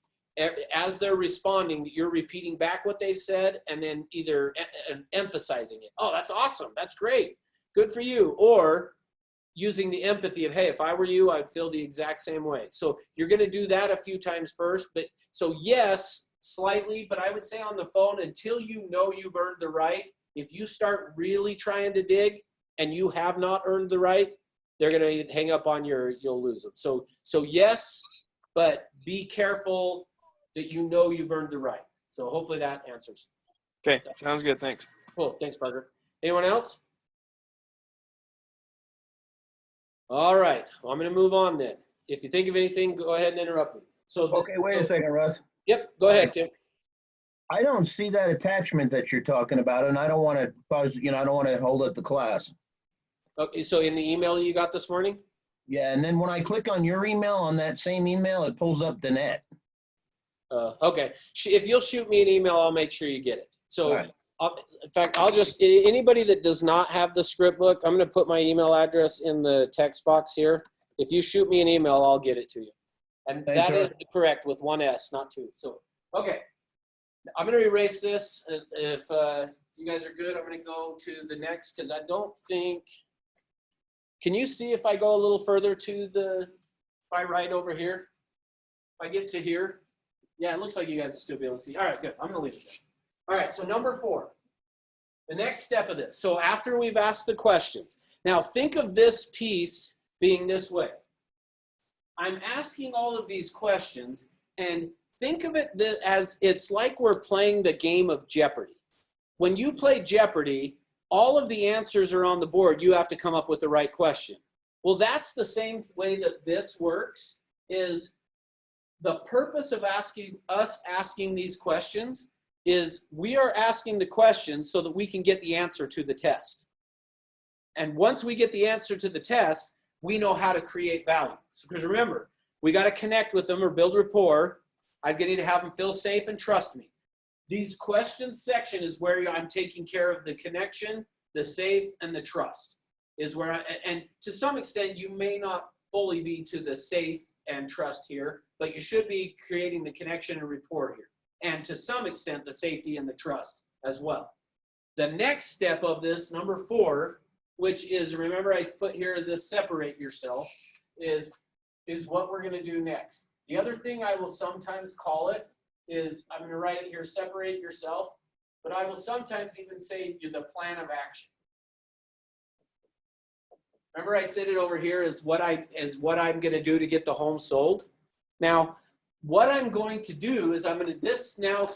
as they're responding, you're repeating back what they said and then either emphasizing it. Oh, that's awesome. That's great. Good for you. Or using the empathy of, hey, if I were you, I'd feel the exact same way. So you're going to do that a few times first. But so yes, slightly, but I would say on the phone, until you know you've earned the right, if you start really trying to dig and you have not earned the right, they're going to hang up on you'll lose them. So yes, but be careful that you know you've earned the right. So hopefully that answers. Okay, sounds good. Thanks. Cool. Thanks, Parker. Anyone else? All right. Well, I'm going to move on then. If you think of anything, go ahead and interrupt me. So Okay, wait a second, Russ. Yep. Go ahead, Tim. I don't see that attachment that you're talking about, and I don't want to cause, I don't want to hold up the class. Okay. So in the email you got this morning? Yeah, and then when I click on your email, on that same email, it pulls up the net. Okay. If you'll shoot me an email, I'll make sure you get it. So All right. in fact, I'll just, anybody that does not have the script book, I'm going to put my email address in the text box here. If you shoot me an email, I'll get it to you. And Thanks, that Russ. is correct with one S, not two. So, okay. I'm going to erase this. If you guys are good, I'm going to go to the next, because I don't think, can you see if I go a little further to if I write over here? If I get to here? Yeah, it looks like you guys will still be able to see. All right, good. I'm going to leave it there. All right, so number 4, the next step of this. So after we've asked the questions, now think of this piece being this way. I'm asking all of these questions, and think of it as it's like we're playing the game of Jeopardy. When you play Jeopardy, all of the answers are on the board. You have to come up with the right question. Well, that's the same way that this works, is the purpose of asking these questions is we are asking the questions so that we can get the answer to the test. And once we get the answer to the test, we know how to create value. Because remember, we got to connect with them or build rapport. I need to have them feel safe and trust me. These questions section is where I'm taking care of the connection, the safe, and the trust is where and to some extent, you may not fully be to the safe and trust here, but you should be creating the connection and rapport here. And to some extent, the safety and the trust as well. The next step of this, number 4, which is, remember I put here this separate yourself, is what we're going to do next. The other thing I will sometimes call it is, I'm going to write it here, separate yourself, but I will sometimes even say the plan of action. Remember I said it over here is what I'm going to do to get the home sold. Now, what I'm going to do is this now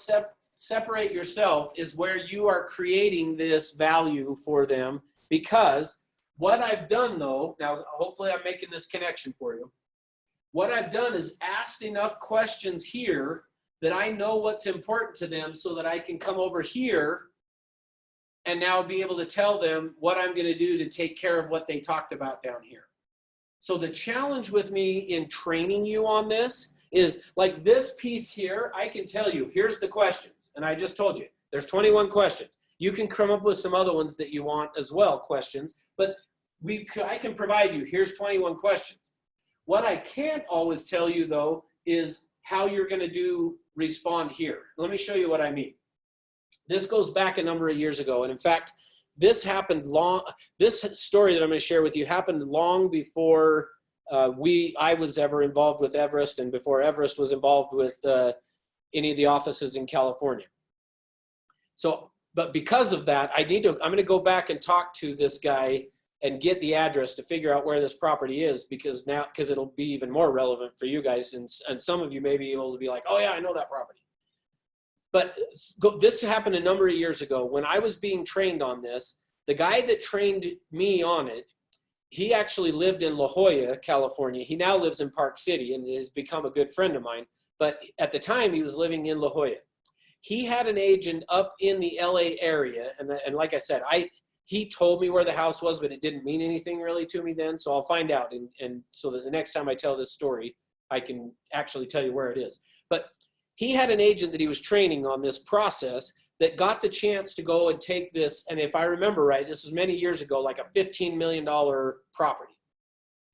separate yourself is where you are creating this value for them, because what I've done though, now hopefully I'm making this connection for you. What I've done is asked enough questions here that I know what's important to them so that I can come over here and now be able to tell them what I'm going to do to take care of what they talked about down here. So the challenge with me in training you on this is like this piece here, I can tell you, here's the questions. And I just told you, there's 21 questions. You can come up with some other ones that you want as well, questions, but I can provide you, here's 21 questions. What I can't always tell you though, is how you're going to respond here. Let me show you what I mean. This goes back a number of years ago. And in fact, this story that I'm going to share with you happened long before I was ever involved with Everest and before Everest was involved with any of the offices in California. So, but because of that, I'm going to go back and talk to this guy and get the address to figure out where this property is, because it'll be even more relevant for you guys. And some of you may be able to be like, oh yeah, I know that property. But this happened a number of years ago when I was being trained on this. The guy that trained me on it, he actually lived in La Jolla, California. He now lives in Park City and has become a good friend of mine. But at the time, he was living in La Jolla. He had an agent up in the LA area. And like I said, he told me where the house was, but it didn't mean anything really to me then. So I'll find out. And so that the next time I tell this story, I can actually tell you where it is. But he had an agent that he was training on this process that got the chance to go and take this. And if I remember right, this was many years ago, like a $15 million property,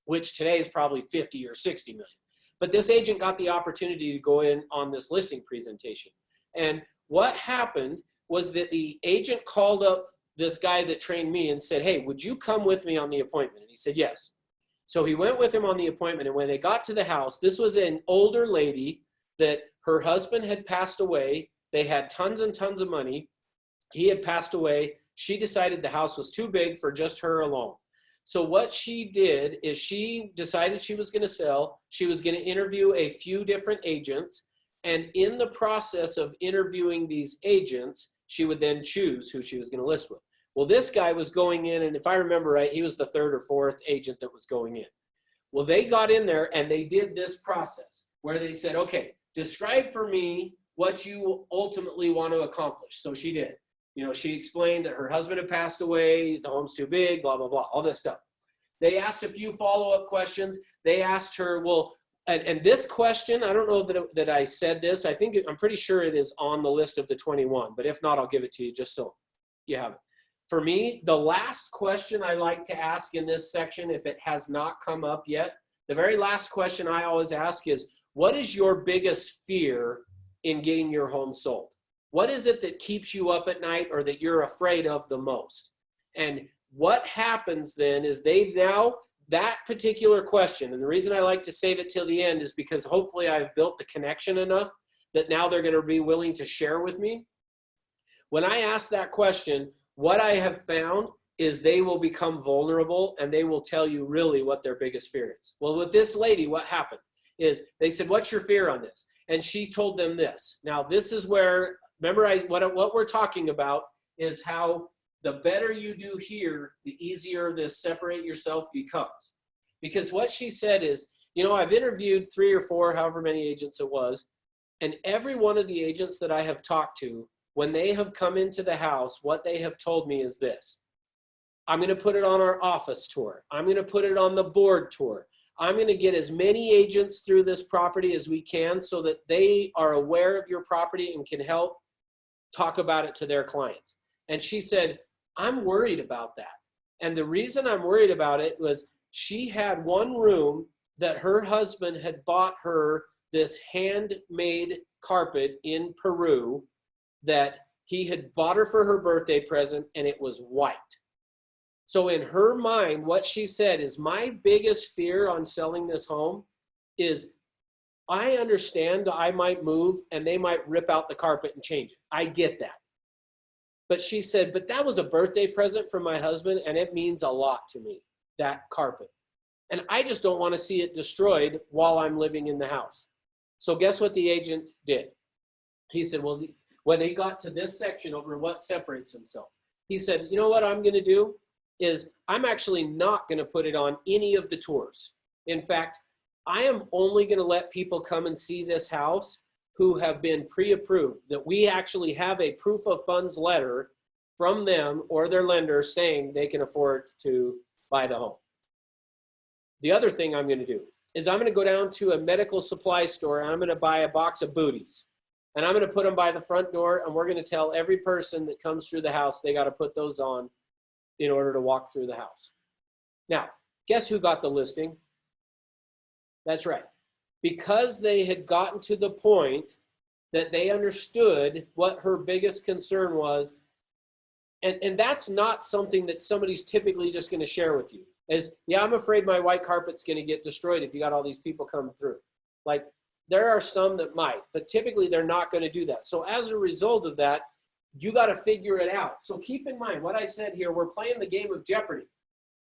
which today is probably 50 or 60 million. But this agent got the opportunity to go in on this listing presentation. And what happened was that the agent called up this guy that trained me and said, hey, would you come with me on the appointment? And he said, yes. So he went with him on the appointment. And when they got to the house, this was an older lady that her husband had passed away. They had tons and tons of money. He had passed away. She decided the house was too big for just her alone. So what she did is she decided she was going to sell. She was going to interview a few different agents. And in the process of interviewing these agents, she would then choose who she was going to list with. Well, this guy was going in, and if I remember right, he was the 3rd or 4th agent that was going in. Well, they got in there and they did this process where they said, okay, describe for me what you ultimately want to accomplish. So she did. You know, she explained that her husband had passed away, the home's too big, blah, blah, blah, all this stuff. They asked a few follow-up questions. They asked her, well, and this question, I don't know that I said this. I'm pretty sure it is on the list of the 21, but if not, I'll give it to you just so you have it. For me, the last question I like to ask in this section, if it has not come up yet, the very last question I always ask is, what is your biggest fear in getting your home sold? What is it that keeps you up at night or that you're afraid of the most? And what happens then is that particular question, and the reason I like to save it till the end is because hopefully I've built the connection enough that now they're going to be willing to share with me. When I ask that question, what I have found is they will become vulnerable and they will tell you really what their biggest fear is. Well, with this lady, what happened is they said, what's your fear on this? And she told them this. Now, this is where, remember, what we're talking about is how the better you do here, the easier this separate yourself becomes. Because what she said is, you know, I've interviewed 3 or 4, however many agents it was, and every one of the agents that I have talked to, when they have come into the house, what they have told me is this. I'm going to put it on our office tour. I'm going to put it on the board tour. I'm going to get as many agents through this property as we can so that they are aware of your property and can help talk about it to their clients. And she said, I'm worried about that. And the reason I'm worried about it was she had one room that her husband had bought her this handmade carpet in Peru that he had bought her for her birthday present, and it was white. So in her mind, what she said is, my biggest fear on selling this home is I understand I might move and they might rip out the carpet and change it. I get that. But she said, but that was a birthday present from my husband, and it means a lot to me, that carpet. And I just don't want to see it destroyed while I'm living in the house. So guess what the agent did? He said, well, when he got to this section over what separates himself, he said, you know what I'm going to do is I'm actually not going to put it on any of the tours. In fact, I am only going to let people come and see this house who have been pre-approved, that we actually have a proof of funds letter from them or their lender saying they can afford to buy the home. The other thing I'm going to do is I'm going to go down to a medical supply store and I'm going to buy a box of booties. And I'm going to put them by the front door, and we're going to tell every person that comes through the house they got to put those on in order to walk through the house. Now, guess who got the listing? That's right. Because they had gotten to the point that they understood what her biggest concern was, and that's not something that somebody's typically just going to share with you, is, yeah, I'm afraid my white carpet's going to get destroyed if you got all these people coming through. Like, there are some that might, but typically they're not going to do that. So as a result of that, you got to figure it out. So keep in mind what I said here, we're playing the game of Jeopardy.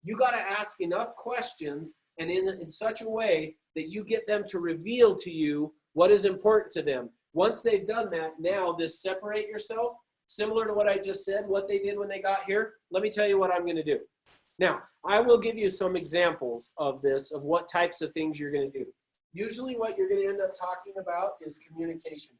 You got to ask enough questions and in such a way that you get them to reveal to you what is important to them. Once they've done that, now this separate yourself, similar to what I just said, what they did when they got here, let me tell you what I'm going to do. Now, I will give you some examples of this, of what types of things you're going to do. Usually what you're going to end up talking about is communication.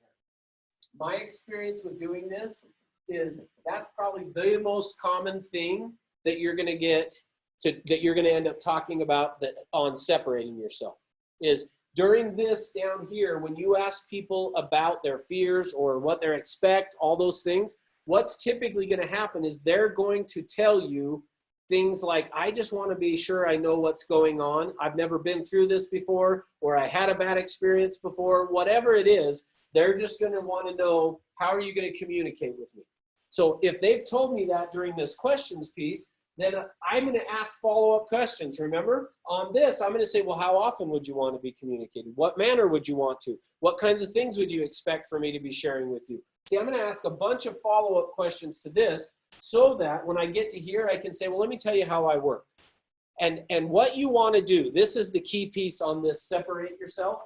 My experience with doing this is that's probably the most common thing that you're going to get to, that you're going to end up talking about that on separating yourself, is during this down here, when you ask people about their fears or what they expect, all those things, what's typically going to happen is they're going to tell you things like, I just want to be sure I know what's going on. I've never been through this before, or I had a bad experience before. Whatever it is, they're just going to want to know, how are you going to communicate with me? So if they've told me that during this questions piece, then I'm going to ask follow-up questions. Remember, on this, I'm going to say, well, how often would you want to be communicated? What manner would you want to? What kinds of things would you expect for me to be sharing with you? See, I'm going to ask a bunch of follow-up questions to this, so that when I get to here, I can say, well, let me tell you how I work. And what you want to do, this is the key piece on this, separate yourself.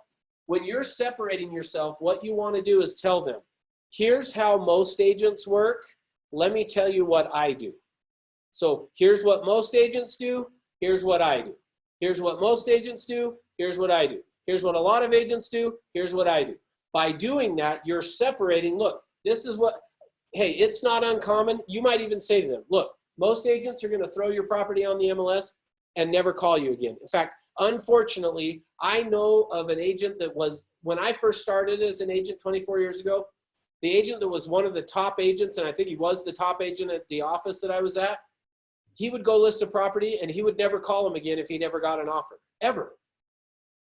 When you're separating yourself, what you want to do is tell them, here's how most agents work. Let me tell you what I do. So here's what most agents do. Here's what I do. Here's what most agents do. Here's what I do. Here's what a lot of agents do. Here's what I do. By doing that, you're separating. Look, this is what, hey, it's not uncommon. You might even say to them, look, most agents are going to throw your property on the MLS and never call you again. In fact, unfortunately, I know of an agent that was, when I first started as an agent 24 years ago, the agent that was one of the top agents, and I think he was the top agent at the office that I was at, he would go list a property and he would never call him again if he never got an offer, ever.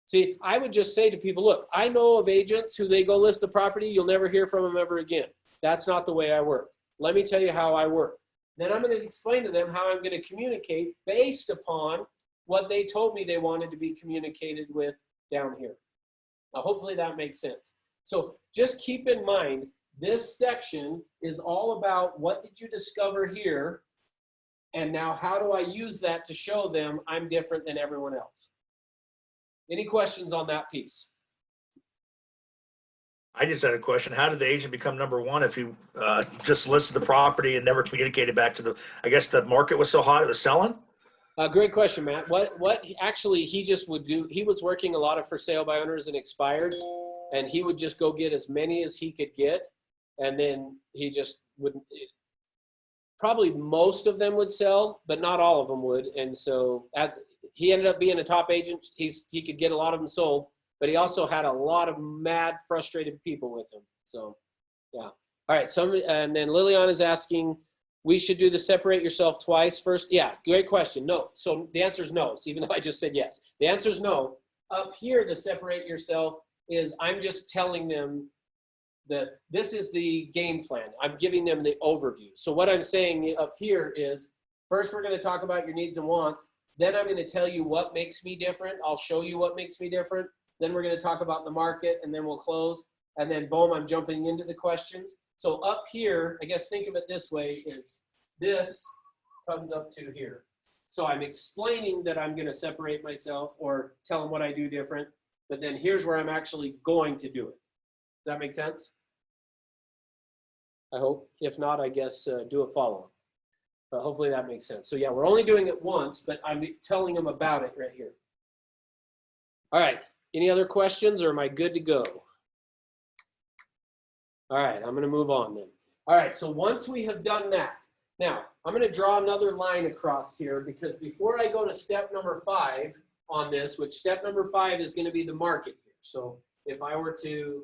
See, I would just say to people, look, I know of agents who they go list the property, you'll never hear from them ever again. That's not the way I work. Let me tell you how I work. Then I'm going to explain to them how I'm going to communicate based upon what they told me they wanted to be communicated with down here. Now, hopefully that makes sense. So just keep in mind, this section is all about what did you discover here, and now how do I use that to show them I'm different than everyone else. Any questions on that piece? I just had a question. How did the agent become number one if he just listed the property and never communicated back to the, I guess the market was so hot it was selling? Great question, Matt. What actually he just would do, he was working a lot of for sale by owners and expireds, and he would just go get as many as he could get, and then he just wouldn't, probably most of them would sell, but not all of them would. And so as he ended up being a top agent, he could get a lot of them sold, but he also had a lot of mad, frustrated people with him. So, yeah. All right, and then Liliana is asking, we should do the separate yourself twice first. Yeah, great question. No, so the answer is no, so even though I just said yes. The answer is no. Up here, the separate yourself is I'm just telling them that this is the game plan. I'm giving them the overview. So what I'm saying up here is, first we're going to talk about your needs and wants. Then I'm going to tell you what makes me different. I'll show you what makes me different. Then we're going to talk about the market, and then we'll close. And then boom, I'm jumping into the questions. So up here, I guess think of it this way, is this comes up to here. So I'm explaining that I'm going to separate myself or tell them what I do different. But then here's where I'm actually going to do it. Does that make sense? I hope. If not, I guess do a follow-up. But hopefully that makes sense. So yeah, we're only doing it once, but I'm telling them about it right here. All right. Any other questions, or am I good to go? All right, I'm going to move on then. All right, so once we have done that, now I'm going to draw another line across here, because before I go to step number 5 on this, which step number 5 is going to be the market here. So if I were to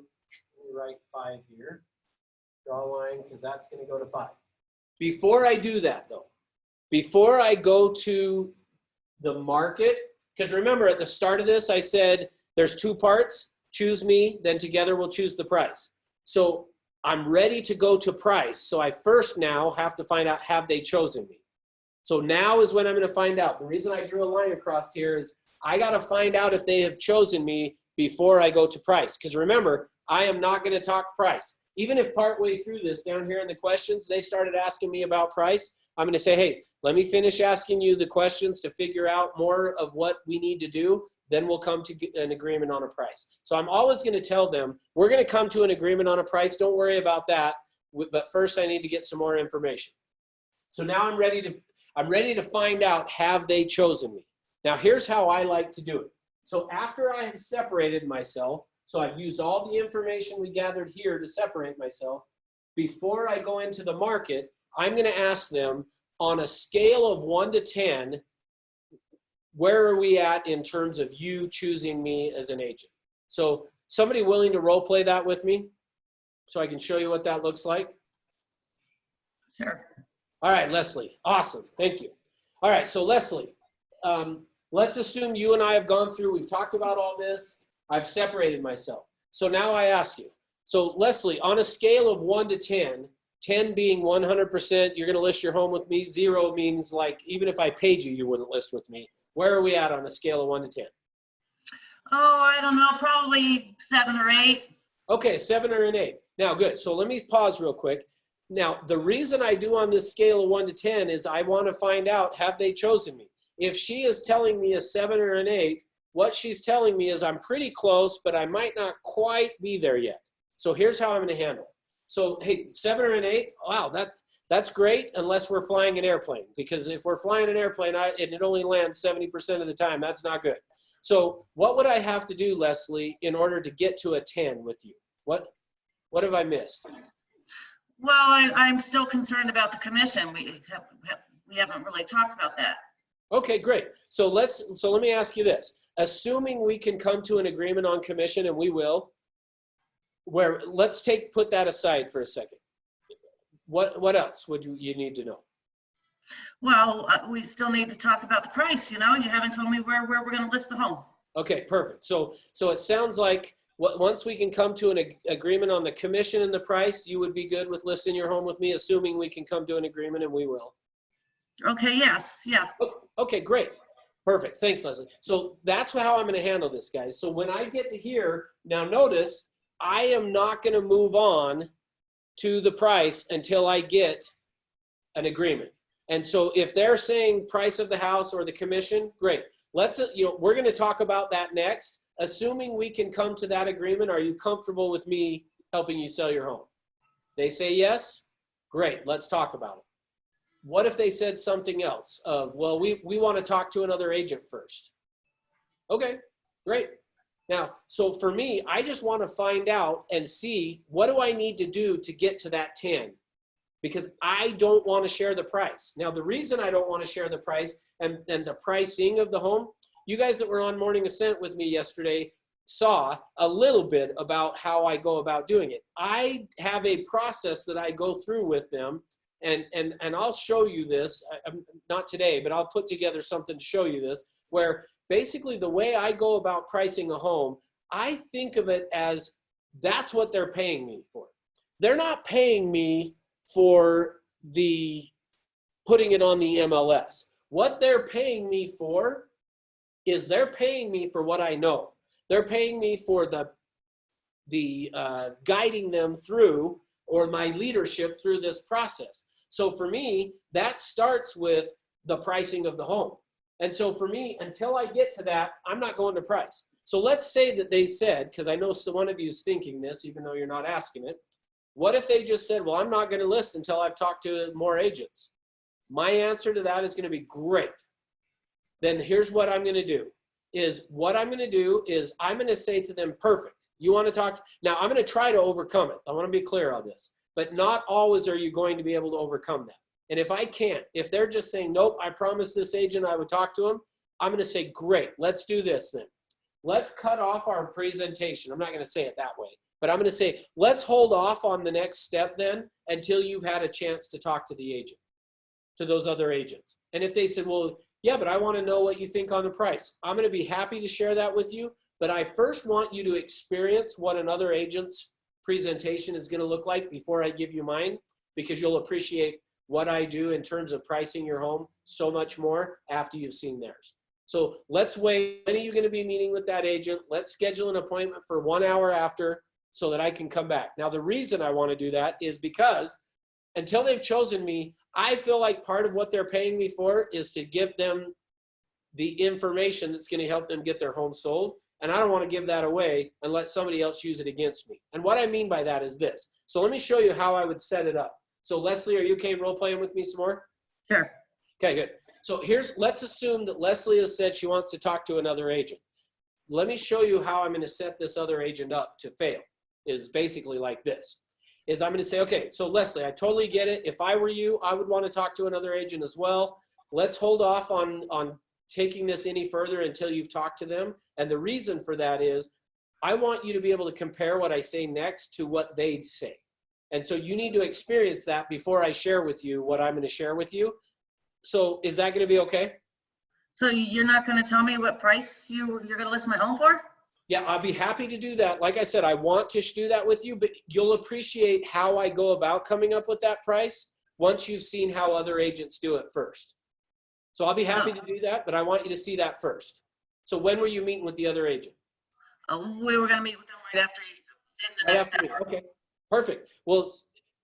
write 5 here, draw a line, because that's going to go to 5. Before I do that though, before I go to the market, because remember at the start of this, I said there's 2 parts, choose me, then together we'll choose the price. So I'm ready to go to price. So I first now have to find out, have they chosen me? So now is when I'm going to find out. The reason I drew a line across here is I got to find out if they have chosen me before I go to price. Because remember, I am not going to talk price. Even if partway through this, down here in the questions, they started asking me about price, I'm going to say, hey, let me finish asking you the questions to figure out more of what we need to do. Then we'll come to an agreement on a price. So I'm always going to tell them, we're going to come to an agreement on a price. Don't worry about that. But first I need to get some more information. So now I'm ready to find out, have they chosen me? Now here's how I like to do it. So after I have separated myself, so I've used all the information we gathered here to separate myself, before I go into the market, I'm going to ask them on a scale of 1 to 10, where are we at in terms of you choosing me as an agent? So somebody willing to role play that with me so I can show you what that looks like? Sure. All right, Leslie. Awesome. Thank you. All right, so Leslie, let's assume you and I have gone through, we've talked about all this. I've separated myself. So now I ask you. So Leslie, on a scale of 1 to 10, 10 being 100%, you're going to list your home with me. 0 means like, even if I paid you, you wouldn't list with me. Where are we at on a scale of 1 to 10? Oh, I don't know, probably 7 or 8. Okay, 7 or an 8. Now, good. So let me pause real quick. Now, the reason I do on this scale of 1 to 10 is I want to find out, have they chosen me? If she is telling me a 7 or an 8, what she's telling me is I'm pretty close, but I might not quite be there yet. So here's how I'm going to handle it. So, hey, 7 or an 8, wow, that's great unless we're flying an airplane. Because if we're flying an airplane and it only lands 70% of the time, that's not good. So what would I have to do, Leslie, in order to get to a 10 with you? What have I missed? Well, I'm still concerned about the commission. We haven't really talked about that. Okay, great. So let me ask you this. Assuming we can come to an agreement on commission, and we will, let's put that aside for a second. What else would you need to know? Well, we still need to talk about the price. You haven't told me where we're going to list the home. Okay, perfect. So it sounds like once we can come to an agreement on the commission and the price, you would be good with listing your home with me, assuming we can come to an agreement, and we will. Okay, yes, yeah. Okay, great. Perfect. Thanks, Leslie. So that's how I'm going to handle this, guys. So when I get to here, now notice, I am not going to move on to the price until I get an agreement. And so if they're saying price of the house or the commission, great. We're going to talk about that next. Assuming we can come to that agreement, are you comfortable with me helping you sell your home? They say yes. Great. Let's talk about it. What if they said something else of, well, we want to talk to another agent first? Okay, great. Now, so for me, I just want to find out and see, what do I need to do to get to that 10? Because I don't want to share the price. Now, the reason I don't want to share the price and the pricing of the home, you guys that were on Morning Ascent with me yesterday saw a little bit about how I go about doing it. I have a process that I go through with them, and I'll show you this, not today, but I'll put together something to show you this, where basically the way I go about pricing a home, I think of it as that's what they're paying me for. They're not paying me for the putting it on the MLS. What they're paying me for is they're paying me for what I know. They're paying me for the guiding them through, or my leadership through this process. So for me, that starts with the pricing of the home. And so for me, until I get to that, I'm not going to price. So let's say that they said, because I know one of you is thinking this, even though you're not asking it, what if they just said, well, I'm not going to list until I've talked to more agents? My answer to that is going to be great. Then here's what I'm going to do. I'm going to say to them, perfect. You want to talk? Now, I'm going to try to overcome it. I want to be clear on this. But not always are you going to be able to overcome that. And if I can't, if they're just saying, nope, I promised this agent I would talk to him, I'm going to say, great, let's do this then. Let's cut off our presentation. I'm not going to say it that way. But I'm going to say, let's hold off on the next step then until you've had a chance to talk to the agent, to those other agents. And if they said, well, yeah, but I want to know what you think on the price, I'm going to be happy to share that with you. But I first want you to experience what another agent's presentation is going to look like before I give you mine, because you'll appreciate what I do in terms of pricing your home so much more after you've seen theirs. So let's wait. When are you going to be meeting with that agent? Let's schedule an appointment for 1 hour after so that I can come back. Now, the reason I want to do that is because until they've chosen me, I feel like part of what they're paying me for is to give them the information that's going to help them get their home sold. And I don't want to give that away and let somebody else use it against me. And what I mean by that is this. So let me show you how I would set it up. So Leslie, are you okay role playing with me some more? Sure. Okay, good. So let's assume that Leslie has said she wants to talk to another agent. Let me show you how I'm going to set this other agent up to fail. Is basically like this. Is I'm going to say, okay, so Leslie, I totally get it. If I were you, I would want to talk to another agent as well. Let's hold off on taking this any further until you've talked to them. And the reason for that is I want you to be able to compare what I say next to what they'd say. And so you need to experience that before I share with you what I'm going to share with you. So is that going to be okay? So you're not going to tell me what price you're going to list my home for? Yeah, I'll be happy to do that. Like I said, I want to do that with you, but you'll appreciate how I go about coming up with that price once you've seen how other agents do it first. So I'll be happy to do that, but I want you to see that first. So when were you meeting with the other agent? We were going to meet with them right after you did the next hour. Okay, perfect. Well,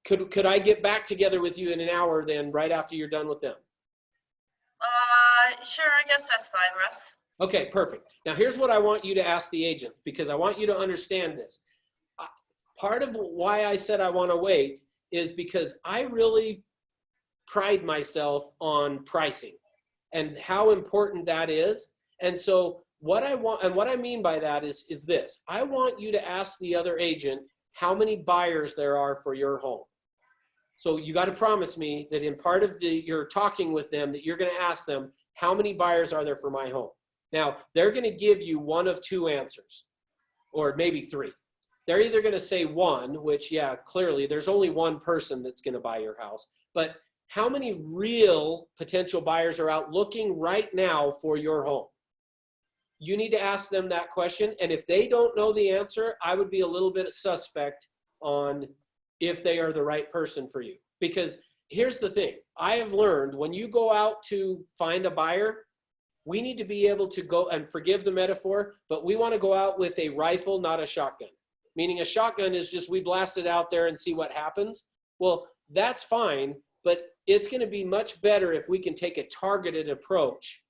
could I get back together with you in an hour then, right after you're done with them? Sure, I guess that's fine, Russ. Okay, perfect. Now here's what I want you to ask the agent, because I want you to understand this. Part of why I said I want to wait is because I really pride myself on pricing and how important that is. And so what I want, and what I mean by that is this. I want you to ask the other agent how many buyers there are for your home. So you got to promise me that in part of you're talking with them, that you're going to ask them, how many buyers are there for my home? Now, they're going to give you one of two answers, or maybe three. They're either going to say one, which, yeah, clearly there's only one person that's going to buy your house. But how many real potential buyers are out looking right now for your home? You need to ask them that question. And if they don't know the answer, I would be a little bit suspect on if they are the right person for you. Because here's the thing. I have learned when you go out to find a buyer, we need to be able to go, and forgive the metaphor, but we want to go out with a rifle, not a shotgun. Meaning a shotgun is just we blast it out there and see what happens. Well, that's fine, but it's going to be much better if we can take a targeted approach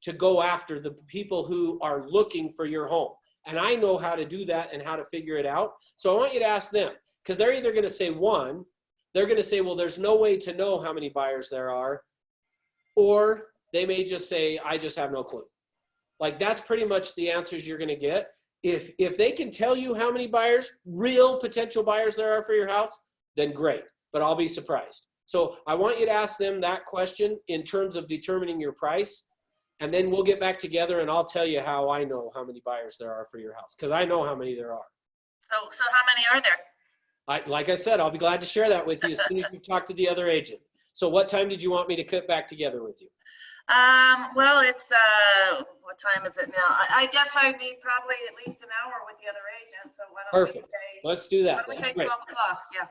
to go after the people who are looking for your home. And I know how to do that and how to figure it out. So I want you to ask them, because they're either going to say one, they're going to say, well, there's no way to know how many buyers there are, or they may just say, I just have no clue. Like that's pretty much the answers you're going to get. If they can tell you how many buyers, real potential buyers there are for your house, then great, but I'll be surprised. So I want you to ask them that question in terms of determining your price. And then we'll get back together and I'll tell you how I know how many buyers there are for your house, because I know how many there are. So how many are there? Like I said, I'll be glad to share that with you as soon as you've talked to the other agent. So what time did you want me to cut back together with you? Well, it's, what time is it now? I guess I'd be probably at least an hour with the other agent, so why don't we Perfect. say, Let's do that. why don't we say Great. 12 o'clock? Yeah.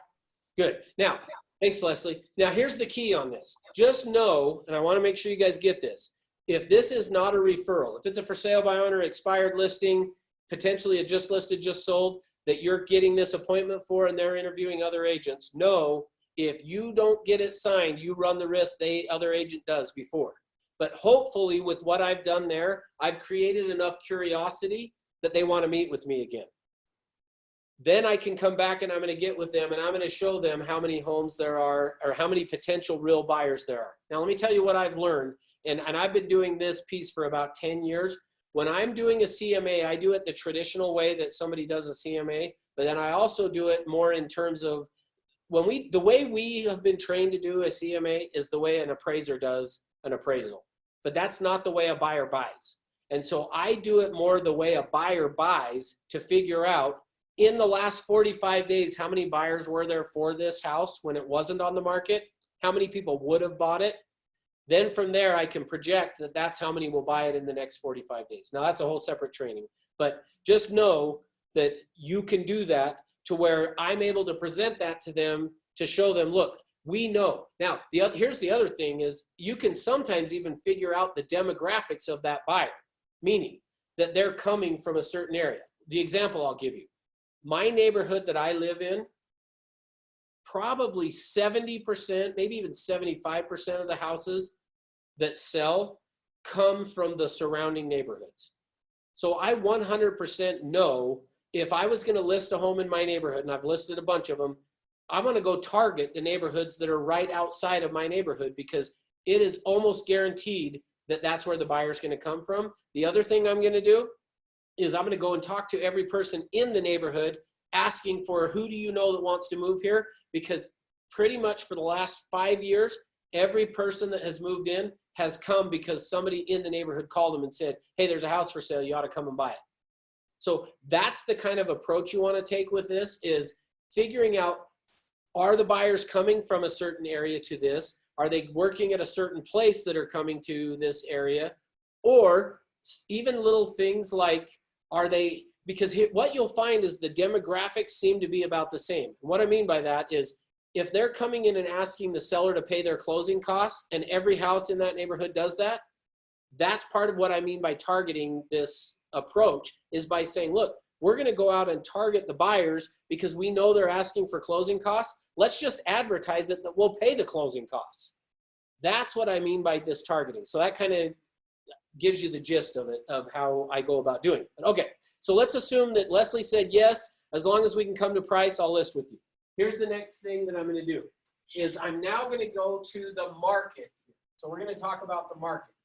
Good. Now, thanks, Leslie. Now, here's the key on this. Just know, and I want to make sure you guys get this, if this is not a referral, if it's a for sale by owner, expired listing, potentially a just listed, just sold, that you're getting this appointment for and they're interviewing other agents, know if you don't get it signed, you run the risk the other agent does before. But hopefully with what I've done there, I've created enough curiosity that they want to meet with me again. Then I can come back and I'm going to get with them and I'm going to show them how many homes there are or how many potential real buyers there are. Now, let me tell you what I've learned. And I've been doing this piece for about 10 years. When I'm doing a CMA, I do it the traditional way that somebody does a CMA, but then I also do it more in terms of the way we have been trained to do a CMA is the way an appraiser does an appraisal, but that's not the way a buyer buys. And so I do it more the way a buyer buys to figure out in the last 45 days, how many buyers were there for this house when it wasn't on the market? How many people would have bought it? Then from there, I can project that that's how many will buy it in the next 45 days. Now that's a whole separate training, but just know that you can do that to where I'm able to present that to them to show them, look, we know. Now, here's the other thing is you can sometimes even figure out the demographics of that buyer, meaning that they're coming from a certain area. The example I'll give you, my neighborhood that I live in, probably 70%, maybe even 75% of the houses that sell come from the surrounding neighborhoods. So I 100% know if I was going to list a home in my neighborhood, and I've listed a bunch of them, I'm going to go target the neighborhoods that are right outside of my neighborhood because it is almost guaranteed that that's where the buyer's going to come from. The other thing I'm going to do is I'm going to go and talk to every person in the neighborhood asking for who do you know that wants to move here, because pretty much for the last 5 years, every person that has moved in has come because somebody in the neighborhood called them and said, hey, there's a house for sale, you ought to come and buy it. So that's the kind of approach you want to take with this, is figuring out, are the buyers coming from a certain area to this? Are they working at a certain place that are coming to this area? Or even little things like, are they, because what you'll find is the demographics seem to be about the same. And what I mean by that is if they're coming in and asking the seller to pay their closing costs, and every house in that neighborhood does that, that's part of what I mean by targeting this approach, is by saying, look, we're going to go out and target the buyers because we know they're asking for closing costs. Let's just advertise it that we'll pay the closing costs. That's what I mean by this targeting. So that kind of gives you the gist of it, of how I go about doing it. Okay, so let's assume that Leslie said yes, as long as we can come to price, I'll list with you. Here's the next thing that I'm going to do, is I'm now going to go to the market. So we're going to talk about the market.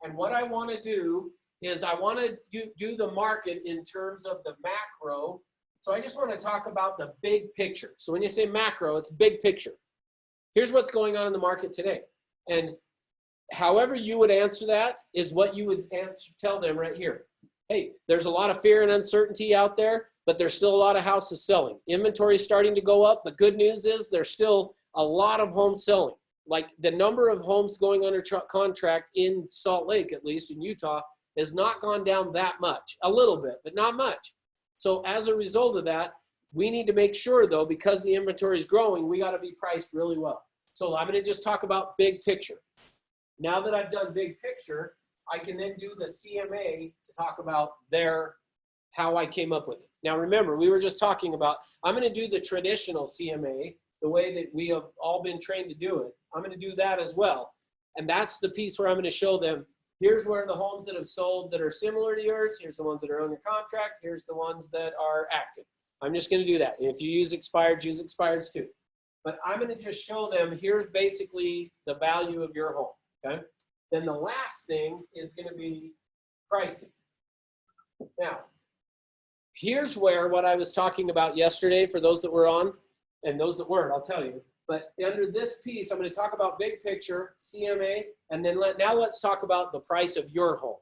And what I want to do is I want to do the market in terms of the macro. So I just want to talk about the big picture. So when you say macro, it's big picture. Here's what's going on in the market today. And however you would answer that is what you would tell them right here. Hey, there's a lot of fear and uncertainty out there, but there's still a lot of houses selling. Inventory is starting to go up, but good news is there's still a lot of homes selling. Like the number of homes going under contract in Salt Lake, at least in Utah, has not gone down that much. A little bit, but not much. So as a result of that, we need to make sure though, because the inventory is growing, we got to be priced really well. So I'm going to just talk about big picture. Now that I've done big picture, I can then do the CMA to talk about how I came up with it. Now remember, we were just talking about, I'm going to do the traditional CMA, the way that we have all been trained to do it. I'm going to do that as well. And that's the piece where I'm going to show them, here's where the homes that have sold that are similar to yours, here's the ones that are under contract, here's the ones that are active. I'm just going to do that. And if you use expireds, use expireds too. But I'm going to just show them, here's basically the value of your home, okay? Then the last thing is going to be pricing. Now, here's where what I was talking about yesterday, for those that were on, and those that weren't, I'll tell you. But under this piece, I'm going to talk about big picture, CMA, and then now let's talk about the price of your home.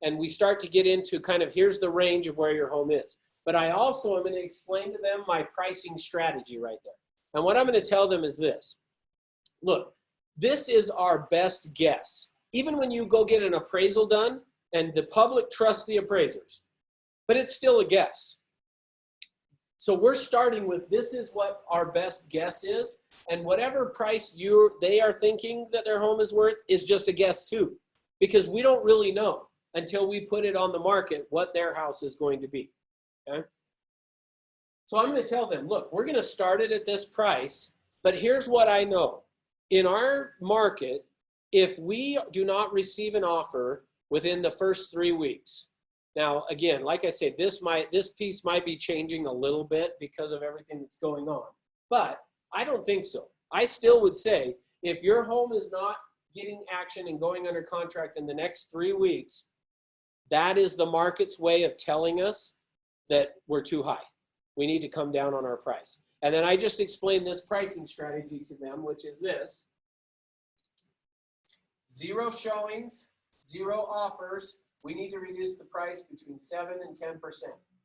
And we start to get into kind of here's the range of where your home is. But I also am going to explain to them my pricing strategy right there. And what I'm going to tell them is this. Look, this is our best guess. Even when you go get an appraisal done, and the public trusts the appraisers, but it's still a guess. So we're starting with this is what our best guess is, and whatever price they are thinking that their home is worth is just a guess too, because we don't really know until we put it on the market what their house is going to be. Okay? So I'm going to tell them, look, we're going to start it at this price, but here's what I know. In our market, if we do not receive an offer within the first 3 weeks, now again, like I said, this piece might be changing a little bit because of everything that's going on, but I don't think so. I still would say if your home is not getting action and going under contract in the next 3 weeks, that is the market's way of telling us that we're too high. We need to come down on our price. And then I just explained this pricing strategy to them, which is this: 0 showings, 0 offers. We need to reduce the price between 7 and 10%.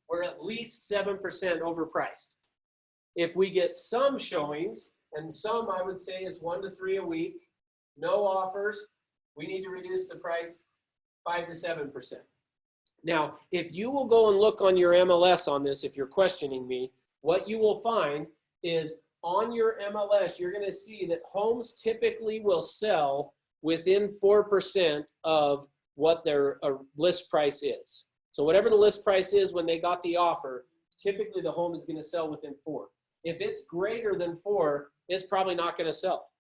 We're at least 7% overpriced. If we get some showings, and some I would say is 1 to 3 a week, no offers, we need to reduce the price 5 to 7%. Now, if you will go and look on your MLS on this, if you're questioning me, what you will find is on your MLS, you're going to see that homes typically will sell within 4% of what their list price is. So whatever the list price is when they got the offer, typically the home is going to sell within 4. If it's greater than 4, it's probably not going to sell.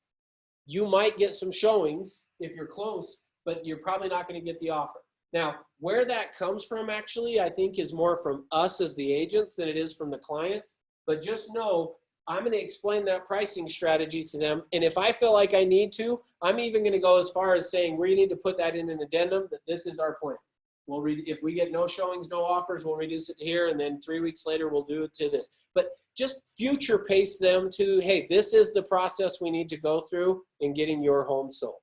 You might get some showings if you're close, but you're probably not going to get the offer. Now, where that comes from actually, I think is more from us as the agents than it is from the clients. But just know, I'm going to explain that pricing strategy to them. And if I feel like I need to, I'm even going to go as far as saying we need to put that in an addendum that this is our plan. If we get no showings, no offers, we'll reduce it here. And then 3 weeks later, we'll do it to this. But just future pace them to, hey, this is the process we need to go through in getting your home sold.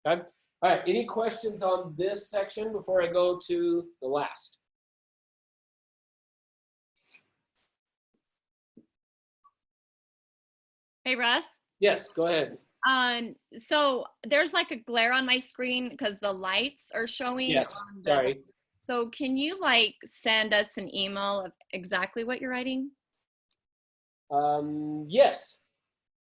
Okay? All right, any questions on this section before I go to the last? Hey, Russ. Yes, go ahead. So there's like a glare on my screen because the lights are showing. Yes, on the, sorry. So can you like send us an email of exactly what you're writing? Yes.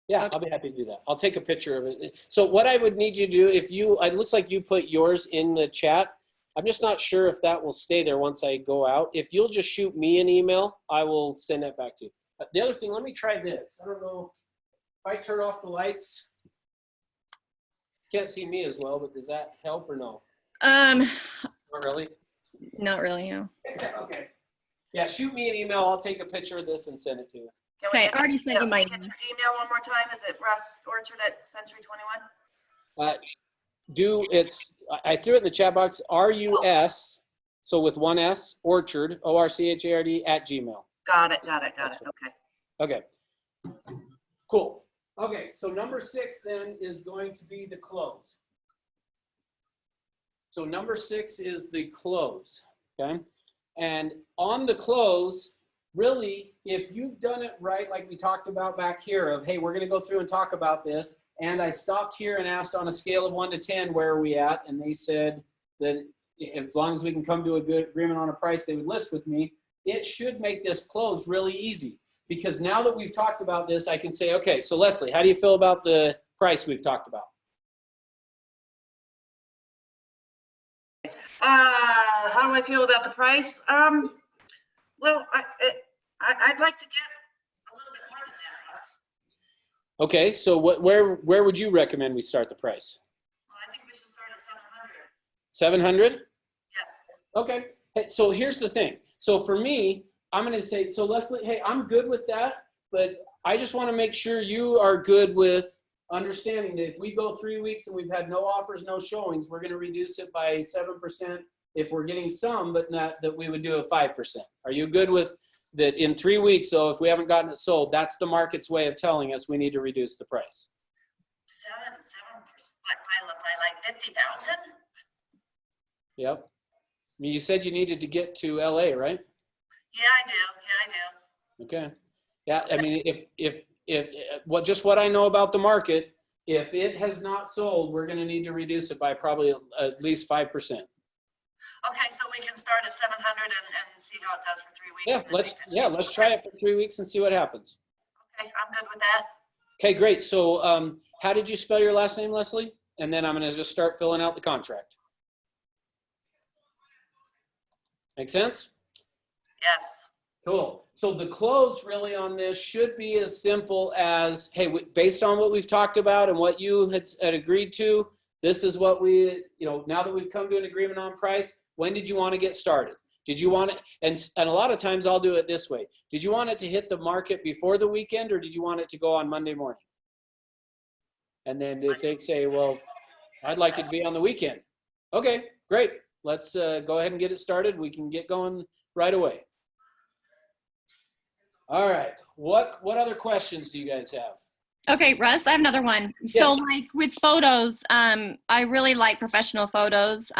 Yeah, Okay. I'll be happy to do that. I'll take a picture of it. So what I would need you to do, it looks like you put yours in the chat. I'm just not sure if that will stay there once I go out. If you'll just shoot me an email, I will send that back to you. The other thing, let me try this. I don't know if I turn off the lights. Can't see me as well, but does that help or no? Not Not really? really, no. Okay. Yeah, shoot me an email. I'll take a picture of this and send it to you. Can we Okay, get- I already sent you my Get your email one more time. Is it Russ Orchard at Century 21? I threw it in the chat box, RUS, so with one S, Orchard, ORCHARD @gmail. Got it. Okay. Okay, cool. Okay, so number 6 then is going to be the close. So number 6 is the close, okay? And on the close, really, if you've done it right, like we talked about back here of, hey, we're gonna go through and talk about this, and I stopped here and asked on a scale of 1 to 10, where are we at? And they said that as long as we can come to a good agreement on a price, they would list with me. It should make this close really easy, because now that we've talked about this, I can say, okay, so Leslie, how do you feel about the price we've talked about? How do I feel about the price? Well, I'd like to get a little bit more than that, Russ. Okay, so where would you recommend we start the price? Well, I think we should start at 700. 700? Yes. Okay, hey, so here's the thing. So for me, I'm gonna say, so Leslie, hey, I'm good with that, but I just wanna make sure you are good with understanding that if we go 3 weeks and we've had no offers, no showings, we're gonna reduce it by 7%. If we're getting some, but not that we would do a 5%. Are you good with that in 3 weeks, so if we haven't gotten it sold, that's the market's way of telling us we need to reduce the price. 7% by like 50,000? Yep. I mean, you said you needed to get to LA, right? Yeah, I do. Okay. Yeah, I mean, just what I know about the market, if it has not sold, we're going to need to reduce it by probably at least 5%. Okay, so we can start at 700 and see how it does for 3 weeks. Yeah, and then make that change. let's try it for 3 weeks and see what happens. Okay, I'm good with that. Okay, great. So how did you spell your last name, Leslie? And then I'm going to just start filling out the contract. Make sense? Yes. Cool. So the close really on this should be as simple as, hey, based on what we've talked about and what you had agreed to, this is what we, now that we've come to an agreement on price, when did you want to get started? Did you want it, and a lot of times I'll do it this way. Did you want it to hit the market before the weekend, or did you want it to go on Monday morning? And then if they say, well, I'd like it to be on the weekend. Okay, great. Let's go ahead and get it started. We can get going right away. All right. What other questions do you guys have? Okay, Russ, I have another one. Yeah. So like with photos, I really like professional photos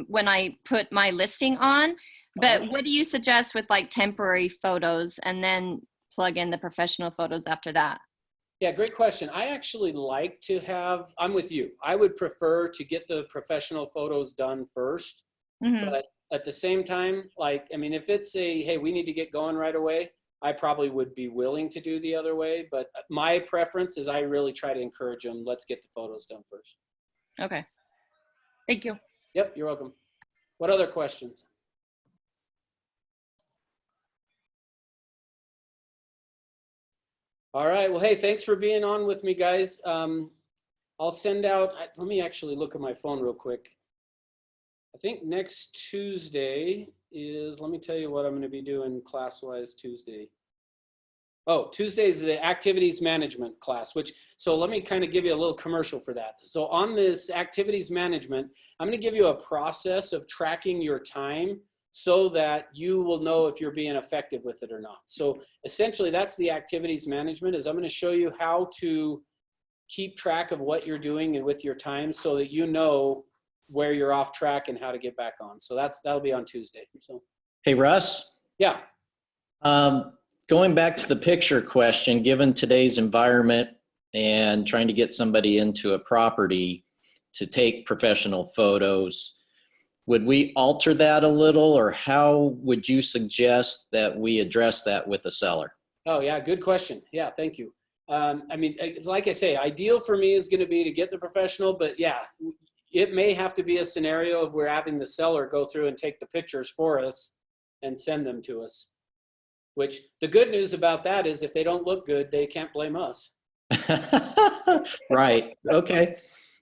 when I put my listing on, but what do you suggest with like temporary photos and then plug in the professional photos after that? Yeah, great question. I actually like to have, I'm with you. I would prefer to get the professional photos done first, but at the same time, if it's hey, we need to get going right away, I probably would be willing to do the other way, but my preference is I really try to encourage them. Let's get the photos done first. Okay. Thank you. Yep, you're welcome. What other questions? All right. Well, hey, thanks for being on with me, guys. I'll send out, let me actually look at my phone real quick. I think next Tuesday is, let me tell you what I'm going to be doing class-wise Tuesday. Oh, Tuesday is the activities management class, so let me kind of give you a little commercial for that. So on this activities management, I'm going to give you a process of tracking your time so that you will know if you're being effective with it or not. So essentially that's the activities management, is I'm going to show you how to keep track of what you're doing and with your time so that you know where you're off track and how to get back on. So that'll be on Tuesday. So. Hey, Russ. Yeah. Going back to the picture question, given today's environment and trying to get somebody into a property to take professional photos, would we alter that a little, or how would you suggest that we address that with the seller? Oh yeah, good question. Yeah, thank you. Like I say, ideal for me is going to be to get the professional, but yeah, it may have to be a scenario of we're having the seller go through and take the pictures for us and send them to us. Which the good news about that is if they don't look good, they can't blame us. Right. Okay.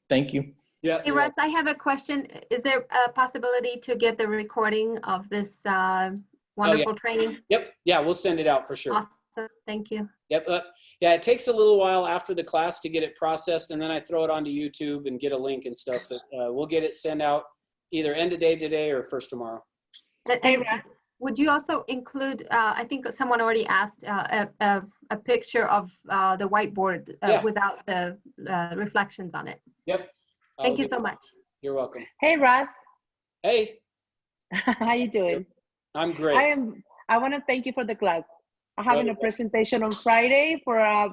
Thank you. Yeah. Hey, Russ, I have a question. Is there a possibility to get the recording of this wonderful training? Yep. Yeah, we'll send it out for sure. Awesome. Thank you. Yep. Yeah, it takes a little while after the class to get it processed, and then I throw it onto YouTube and get a link and stuff. But we'll get it sent out either end of day today or first tomorrow. Hey, Russ. Would you also include, I think someone already asked, a picture of the whiteboard without the reflections on it? Yep. Thank you so much. You're welcome. Hey, Russ. Hey. How you doing? I'm great. I want to thank you for the class. I'm having a presentation on Friday for a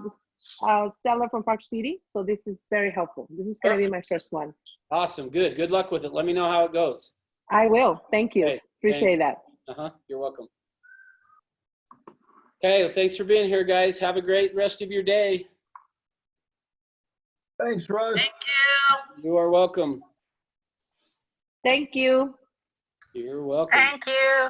seller from Park City, so this is very helpful. This is going to be my first one. Awesome. Good. Good luck with it. Let me know how it goes. I will. Thank you. Okay. Appreciate that. You're welcome. Okay, well, thanks for being here, guys. Have a great rest of your day. Thanks, Russ. Thank you. You are welcome. Thank you. You're welcome. Thank you.